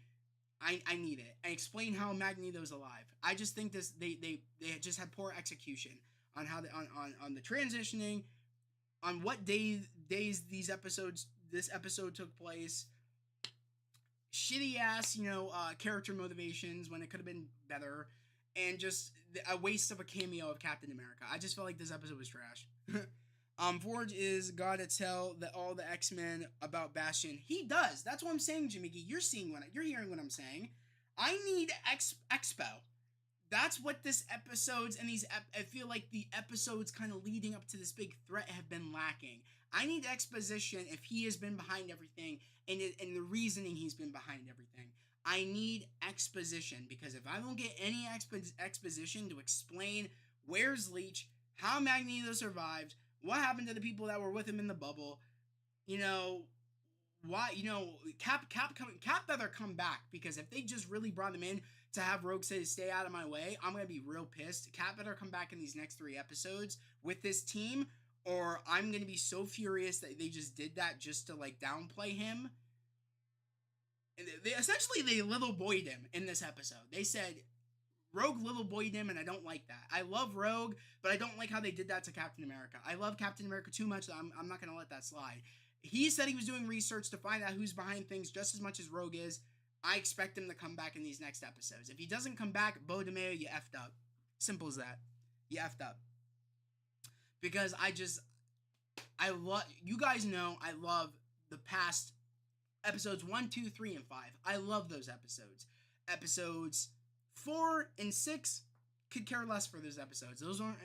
I need it. I explain how Magneto's alive. I just think they just had poor execution on how on the transitioning, on what days this episode took place. Shitty ass, character motivations when it could have been better, and just a waste of a cameo of Captain America. I just felt like this episode was trash. Forge is gotta tell all the X-Men about Bastion. He does. That's what I'm saying, Jimmy G. You're hearing what I'm saying. I need Expo. That's what this episodes and I feel like the episodes kind of leading up to this big threat have been lacking. I need exposition if he has been behind everything and the reasoning he's been behind everything. I need exposition, because if I don't get any exposition to explain where's Leech, how Magneto survived, what happened to the people that were with him in the bubble, why, Cap better come back, because if they just really brought him in to have Rogue say, stay out of my way, I'm going to be real pissed. Cap better come back in these next 3 episodes with this team, or I'm going to be so furious that they just did that just to, downplay him. And they little boyed him in this episode. They said, Rogue little boyed him, and I don't like that. I love Rogue, but I don't like how they did that to Captain America. I love Captain America too much that I'm not going to let that slide. He said he was doing research to find out who's behind things just as much as Rogue is. I expect him to come back in these next episodes. If he doesn't come back, Beau DeMayo, you effed up. Simple as that. You effed up. Because I love, you guys know I love the past episodes 1, 2, 3, and 5. I love those episodes. Episodes 4 and 6 could care less for those episodes.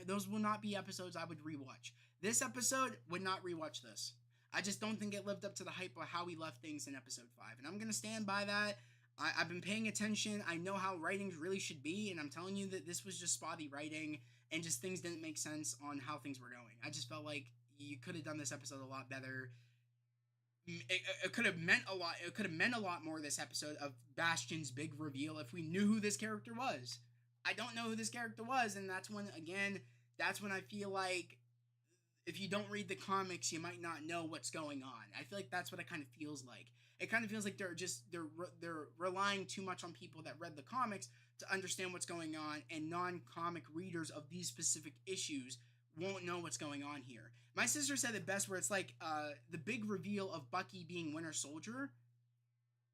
Those will not be episodes I would rewatch. This episode would not rewatch this. I just don't think it lived up to the hype of how we left things in episode 5. And I'm going to stand by that. I've been paying attention. I know how writings really should be. And I'm telling you that this was just spotty writing. And just things didn't make sense on how things were going. I just felt like you could have done this episode a lot better. It could have meant a lot. It could have meant a lot more this episode of Bastion's big reveal if we knew who this character was. I don't know who this character was. And that's when I feel like if you don't read the comics, you might not know what's going on. I feel like that's what it kind of feels like. It kind of feels like they're relying too much on people that read the comics to understand what's going on, and non-comic readers of these specific issues won't know what's going on here. My sister said it best, where it's like the big reveal of Bucky being Winter Soldier.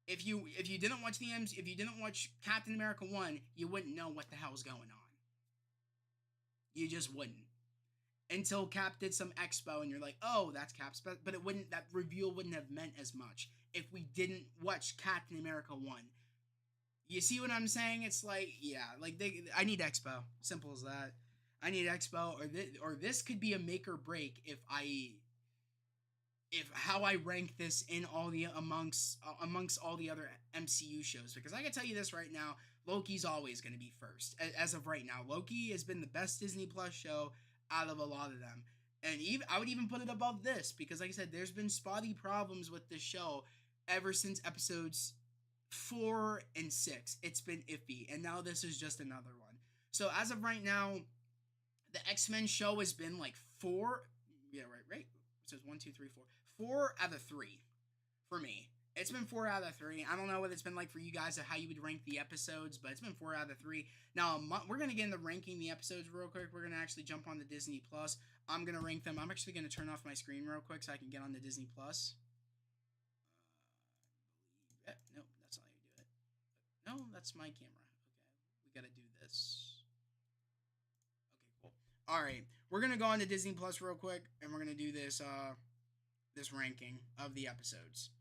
If you didn't watch Captain America 1, you wouldn't know what the hell's going on. You just wouldn't. Until Cap did some expo and you're like, oh, that's Cap's, but that reveal wouldn't have meant as much if we didn't watch Captain America 1. You see what I'm saying? It's like, yeah, I need expo. Simple as that. I need expo, or this could be a make or break if how I rank this in all the amongst all the other MCU shows, because I can tell you this right now, Loki's always going to be first as of right now. Loki has been the best Disney Plus show out of a lot of them, and I would even put it above this, because like I said, there's been spotty problems with this show ever since episodes 4 and 6. It's been iffy, and now this is just another one. So as of right now, the X-Men show has been like 4. Yeah, right. So it's 1, 2, 3, 4. 4 out of 3 for me. It's been 4 out of 3. I don't know what it's been like for you guys, or how you would rank the episodes, but it's been 4 out of 3. Now, we're going to get into ranking the episodes real quick. We're going to actually jump on the Disney Plus. I'm going to rank them. I'm actually going to turn off my screen real quick so I can get on the Disney Plus. Nope, that's not how you do it. No, that's my camera. Okay, we got to do this. Okay, cool. All right, we're going to go on to Disney Plus real quick, and we're going to do this ranking of the episodes.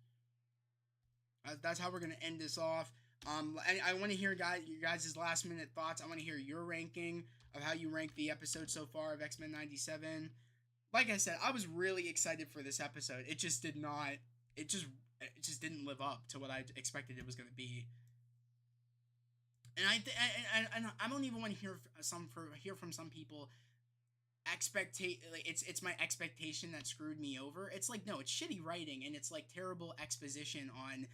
That's how we're going to end this off. I want to hear your guys' last minute thoughts. I want to hear your ranking of how you rank the episode so far of X-Men 97. like I said, I was really excited for this episode. It just did not. It just it just didn't live up to what I expected it was going to be. And I don't even want to hear from some people it's my expectation that screwed me over. It's like, no, it's shitty writing, and it's like terrible exposition on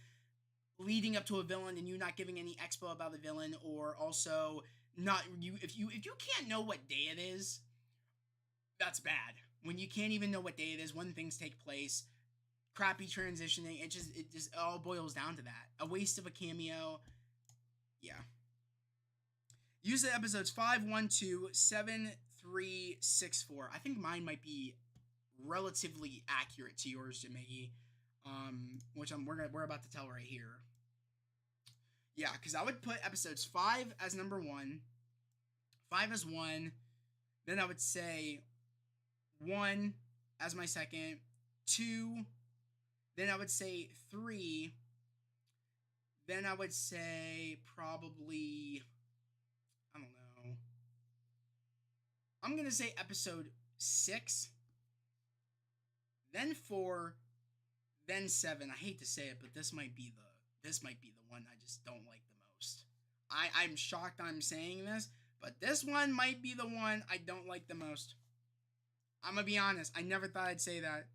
leading up to a villain and you not giving any expo about the villain, or also not you if you can't know what day it is, that's bad. When you can't even know what day it is when things take place, crappy transitioning, it just all boils down to that. A waste of a cameo. Yeah. Use the episodes 5, 1, 2, 7, 3, 6, 4. I think mine might be relatively accurate to yours, Jimmy. Which we're about to tell right here. Yeah, because I would put episodes 5 as number 1, 5 as 1, then I would say 1 as my second, 2, then I would say 3, then I would say probably, I don't know, I'm going to say episode 6, then 4, then 7. I hate to say it, but this might be the one I just don't like the most. I'm shocked I'm saying this, but this one might be the one I don't like the most. I'm gonna be honest. I never thought I'd say that.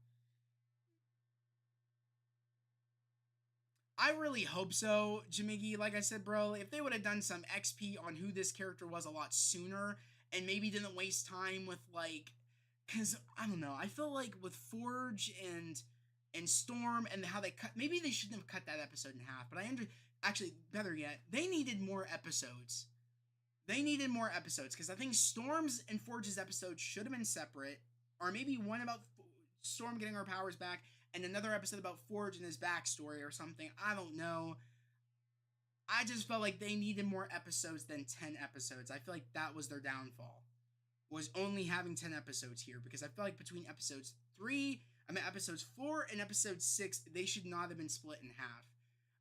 I really hope so, Jamigi. Like I said, bro, if they would have done some XP on who this character was a lot sooner, and maybe didn't waste time with, like, because I don't know. I feel like with Forge and Storm and how they cut, maybe they shouldn't have cut that episode in half. But actually, better yet, they needed more episodes. They needed more episodes, because I think Storm's and Forge's episodes should have been separate, or maybe one about Storm getting her powers back, and another episode about Forge and his backstory or something. I don't know. I just felt like they needed more episodes than 10 episodes. I feel like that was their downfall, was only having 10 episodes here, because I feel like between episodes 4 and episode 6, they should not have been split in half.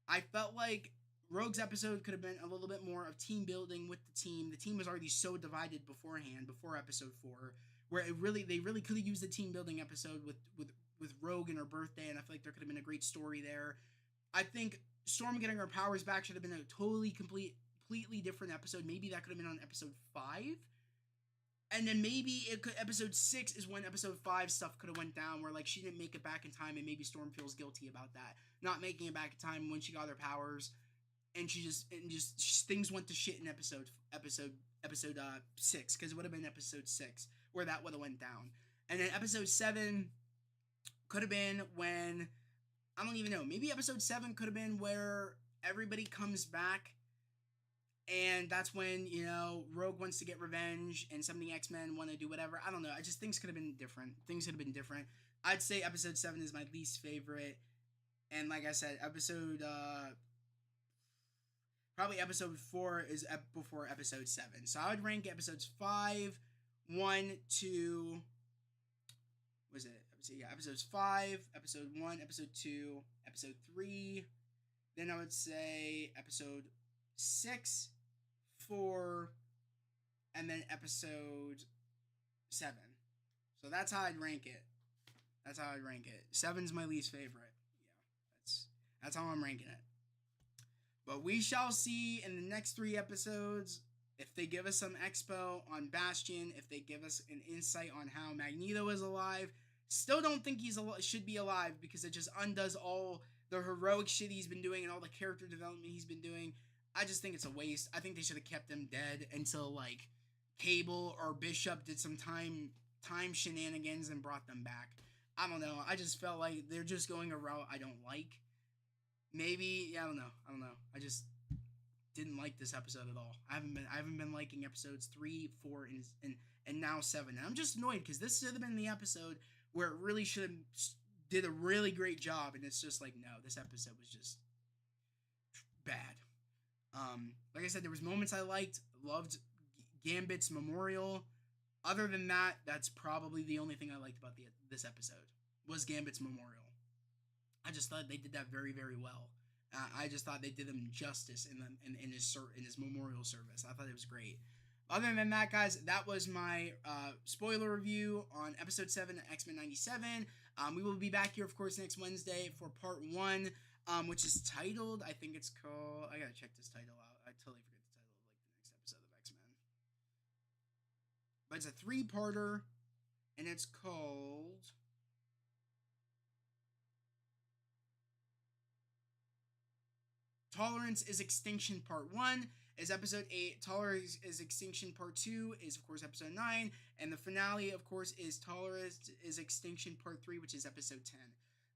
I felt like Rogue's episode could have been a little bit more of team building with the team. The team was already so divided beforehand, before episode 4, where they really could have used the team building episode with Rogue and her birthday, and I feel like there could have been a great story there. I think Storm getting her powers back should have been a completely different episode. Maybe that could have been on episode 5. And then maybe episode 6 is when episode 5 stuff could have went down, where like she didn't make it back in time, and maybe Storm feels guilty about that, not making it back in time when she got her powers, and things went to shit in episode 6, because it would have been episode 6 where that would have went down. And then episode 7 could have been when, I don't even know, maybe episode 7 could have been where everybody comes back. And that's when, Rogue wants to get revenge, and some of the X-Men want to do whatever. I don't know. Things could have been different. I'd say episode 7 is my least favorite. And like I said, probably episode 4 is before episode 7. So I would rank episodes 5, 1, 2, episodes 5, episode 1, episode 2, episode 3. Then I would say episode 6, 4, and then episode 7. So that's how I'd rank it. 7's my least favorite. Yeah, that's how I'm ranking it. But we shall see in the next 3 episodes if they give us some expo on Bastion, if they give us an insight on how Magneto is alive. Still don't think should be alive, because it just undoes all the heroic shit he's been doing and all the character development he's been doing. I just think it's a waste. I think they should have kept him dead until, like, Cable or Bishop did some time shenanigans and brought them back. I don't know. I just felt like they're just going a route I don't like. Maybe, I don't know. I just didn't like this episode at all. I haven't been liking episodes 3, 4, and now 7. And I'm just annoyed, because this should have been the episode where it really should have did a really great job, and it's just like, no, this episode was just bad. Like I said, there was moments I loved Gambit's memorial. Other than that, that's probably the only thing I liked about this episode, was Gambit's memorial. I just thought they did that very, very well. I just thought they did him justice in his memorial service. I thought it was great. Other than that, guys, that was my spoiler review on episode 7 of X-Men 97. We will be back here, of course, next Wednesday for part 1, which is titled, I think it's called, I gotta check this title out. I totally forget the title of like the next episode of X-Men. But it's a 3-parter, and it's called... Tolerance is Extinction Part 1 is episode 8. Tolerance is Extinction Part 2 is, of course, episode 9. And the finale, of course, is Tolerance is Extinction Part 3, which is episode 10.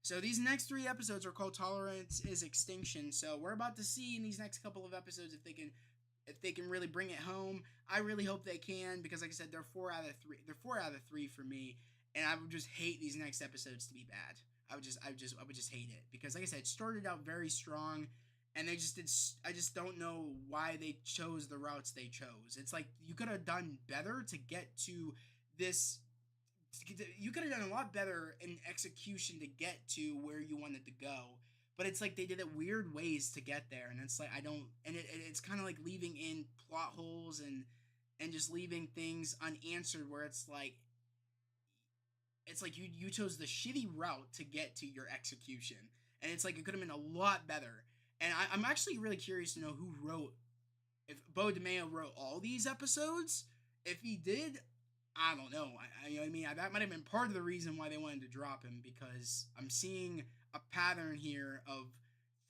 So these next 3 episodes are called Tolerance is Extinction. So we're about to see in these next couple of episodes if they can really bring it home. I really hope they can, because like I said, they're 4 out of 3. They're 4 out of 3 for me. And I would just hate these next episodes to be bad. I would just hate it, because like I said, it started out very strong. And they just did. I just don't know why they chose the routes they chose. It's like you could have done better to get to this. You could have done a lot better in execution to get to where you wanted to go. But it's like they did it weird ways to get there, and it's like I don't. And it's kind of like leaving in plot holes and just leaving things unanswered. Where it's like you chose the shitty route to get to your execution, and it's like it could have been a lot better. And I'm actually really curious to know who wrote, if Beau DeMayo wrote all these episodes. If he did, I don't know. You know what I mean? That might have been part of the reason why they wanted to drop him, because I'm seeing a pattern here of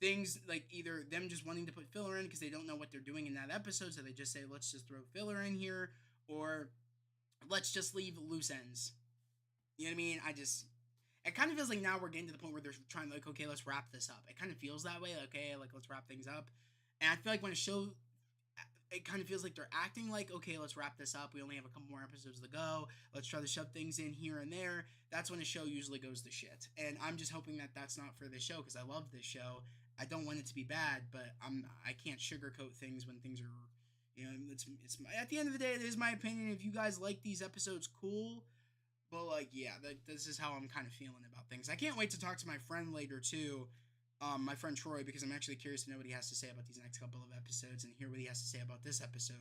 things like either them just wanting to put filler in because they don't know what they're doing in that episode, so they just say, let's just throw filler in here, or let's just leave loose ends. You know what I mean? It kind of feels like now we're getting to the point where they're trying to, like, okay, let's wrap this up. It kind of feels that way, like, okay, like, let's wrap things up. And I feel like when a show, it kind of feels like they're acting like, okay, let's wrap this up. We only have a couple more episodes to go. Let's try to shove things in here and there. That's when a show usually goes to shit. And I'm just hoping that that's not for this show, because I love this show. I don't want it to be bad, but I can't sugarcoat things when things are, you know, at the end of the day, it is my opinion. If you guys like these episodes, cool. But, like, yeah, this is how I'm kind of feeling about things. I can't wait to talk to my friend later, too, my friend Troy, because I'm actually curious to know what he has to say about these next couple of episodes and hear what he has to say about this episode.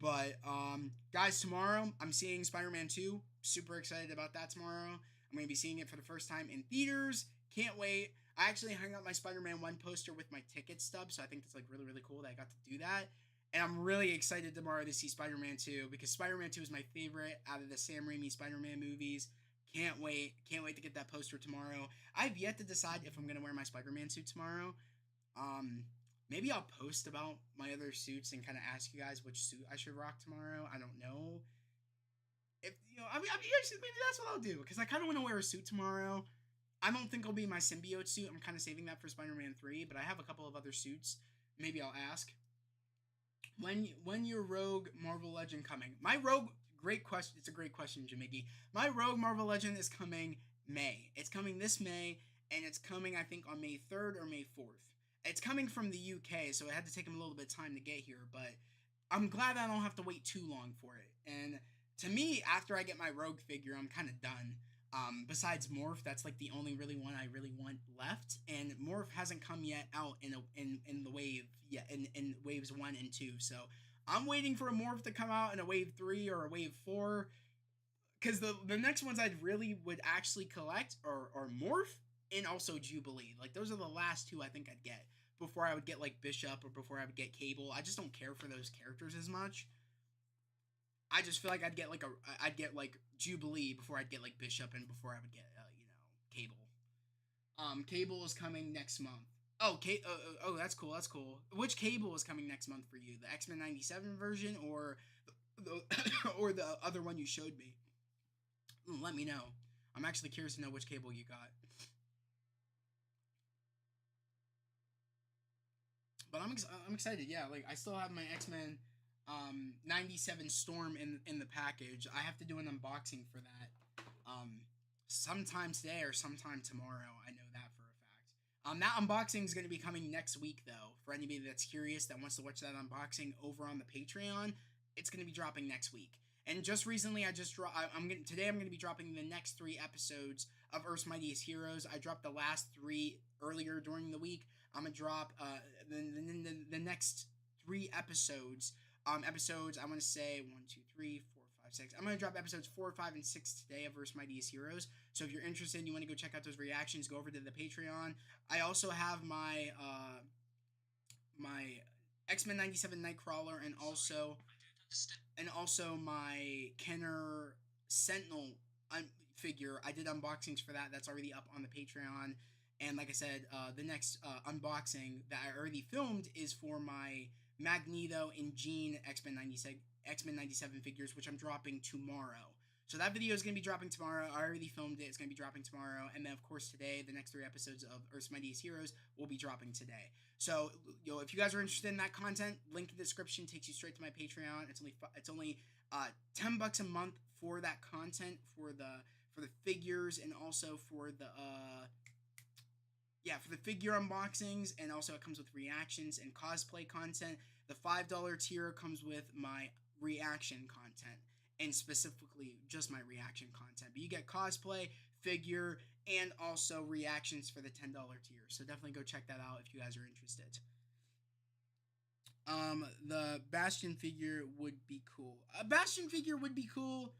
But, guys, tomorrow I'm seeing Spider-Man 2. Super excited about that tomorrow. I'm going to be seeing it for the first time in theaters. Can't wait. I actually hung up my Spider-Man 1 poster with my ticket stub, so I think that's, like, really, really cool that I got to do that. And I'm really excited tomorrow to see Spider-Man 2, because Spider-Man 2 is my favorite out of the Sam Raimi Spider-Man movies. Can't wait. Can't wait to get that poster tomorrow. I've yet to decide if I'm going to wear my Spider-Man suit tomorrow. Maybe I'll post about my other suits and kind of ask you guys which suit I should rock tomorrow. I don't know. If, you know, I mean, actually, maybe that's what I'll do, because I kind of want to wear a suit tomorrow. I don't think it'll be my symbiote suit. I'm kind of saving that for Spider-Man 3, but I have a couple of other suits. Maybe I'll ask. When your Rogue Marvel Legend coming? My Rogue, great question. It's a great question, Jamiggy. My Rogue Marvel Legend is coming May. It's coming this May, and it's coming, I think, on May 3rd or May 4th. It's coming from the UK, so it had to take them a little bit of time to get here, but I'm glad I don't have to wait too long for it. And to me, after I get my Rogue figure, I'm kind of done. Besides Morph, that's like the only really one I really want left, and Morph hasn't come yet out in the wave yet in waves 1 and 2. So I'm waiting for a Morph to come out in a wave 3 or a wave 4, because the next ones I'd really would actually collect are Morph and also Jubilee. Like, those are the last 2 I think I'd get before I would get like Bishop or before I would get Cable. I just don't care for those characters as much. I just feel like I'd get like Jubilee before I'd get like Bishop, and before I would get Cable. Cable is coming next month. Oh, that's cool. That's cool. Which Cable is coming next month for you? The X-Men 97 version, or the or the other one you showed me? Let me know. I'm actually curious to know which Cable you got. But I'm excited. Yeah, like I still have my X-Men 97 Storm in the package. I have to do an unboxing for that sometime today or sometime tomorrow. I know that for a fact. That unboxing is going to be coming next week, though. For anybody that's curious that wants to watch that unboxing over on the Patreon, it's going to be dropping next week. And just recently, today I'm going to be dropping the next 3 episodes of Earth's Mightiest Heroes. I dropped the last 3 earlier during the week. I'm going to drop the next 3 episodes episodes. I want to say 1, 2, 3, 4, 5, 6. I'm gonna drop episodes 4, 5, and 6 today of Versus Mightiest Heroes. So if you're interested and you want to go check out those reactions, go over to the Patreon. I also have my X-Men 97 Nightcrawler and also my Kenner Sentinel figure. I did unboxings for that. That's already up on the Patreon. And like I said, the next unboxing that I already filmed is for my Magneto and Jean X-Men 97 figures, which I'm dropping tomorrow. So that video is going to be dropping tomorrow. I already filmed it. It's going to be dropping tomorrow. And then, of course, today, the next 3 episodes of Earth's Mightiest Heroes will be dropping today. So, if you guys are interested in that content, link in the description takes you straight to my Patreon. It's only $10 a month for that content, for the figures, and also for the for the figure unboxings, and also it comes with reactions and cosplay content. The $5 tier comes with my reaction content, and specifically just my reaction content. But you get cosplay, figure, and also reactions for the $10 tier. So definitely go check that out if you guys are interested. The Bastion figure would be cool. A Bastion figure would be cool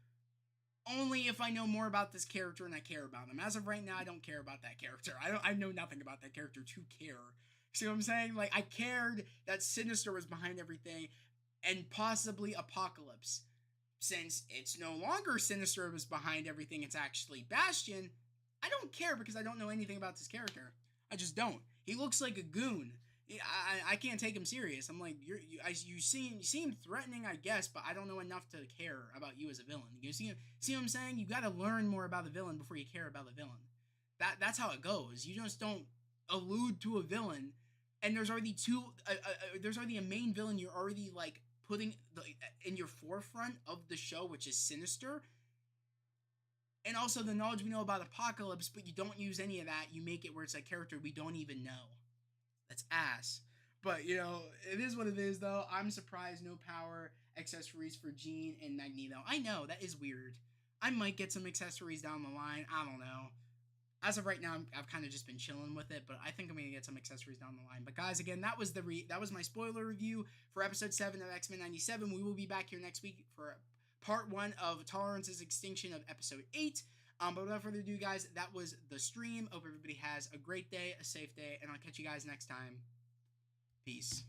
only if I know more about this character and I care about him. As of right now, I don't care about that character. I know nothing about that character to care. See what I'm saying? Like, I cared that Sinister was behind everything, and possibly Apocalypse. Since it's no longer Sinister was behind everything, it's actually Bastion, I don't care because I don't know anything about this character. I just don't. He looks like a goon. I can't take him serious. I'm like, you seem threatening, I guess, but I don't know enough to care about you as a villain. You see what I'm saying? You got to learn more about the villain before you care about the villain. That's how it goes. You just don't allude to a villain, and there's already a main villain you're already like putting in your forefront of the show, which is Sinister. And also the knowledge we know about Apocalypse, but you don't use any of that. You make it where it's a character we don't even know. That's ass. But, it is what it is, though. I'm surprised no power accessories for Jean and Magneto. I know, that is weird. I might get some accessories down the line. I don't know. As of right now, I've kind of just been chilling with it, but I think I'm going to get some accessories down the line. But guys, again, that was my spoiler review for episode 7 of X-Men 97. We will be back here next week for part 1 of Tolerance's Extinction of episode 8. But without further ado, guys, that was the stream. Hope everybody has a great day, a safe day, and I'll catch you guys next time. Peace.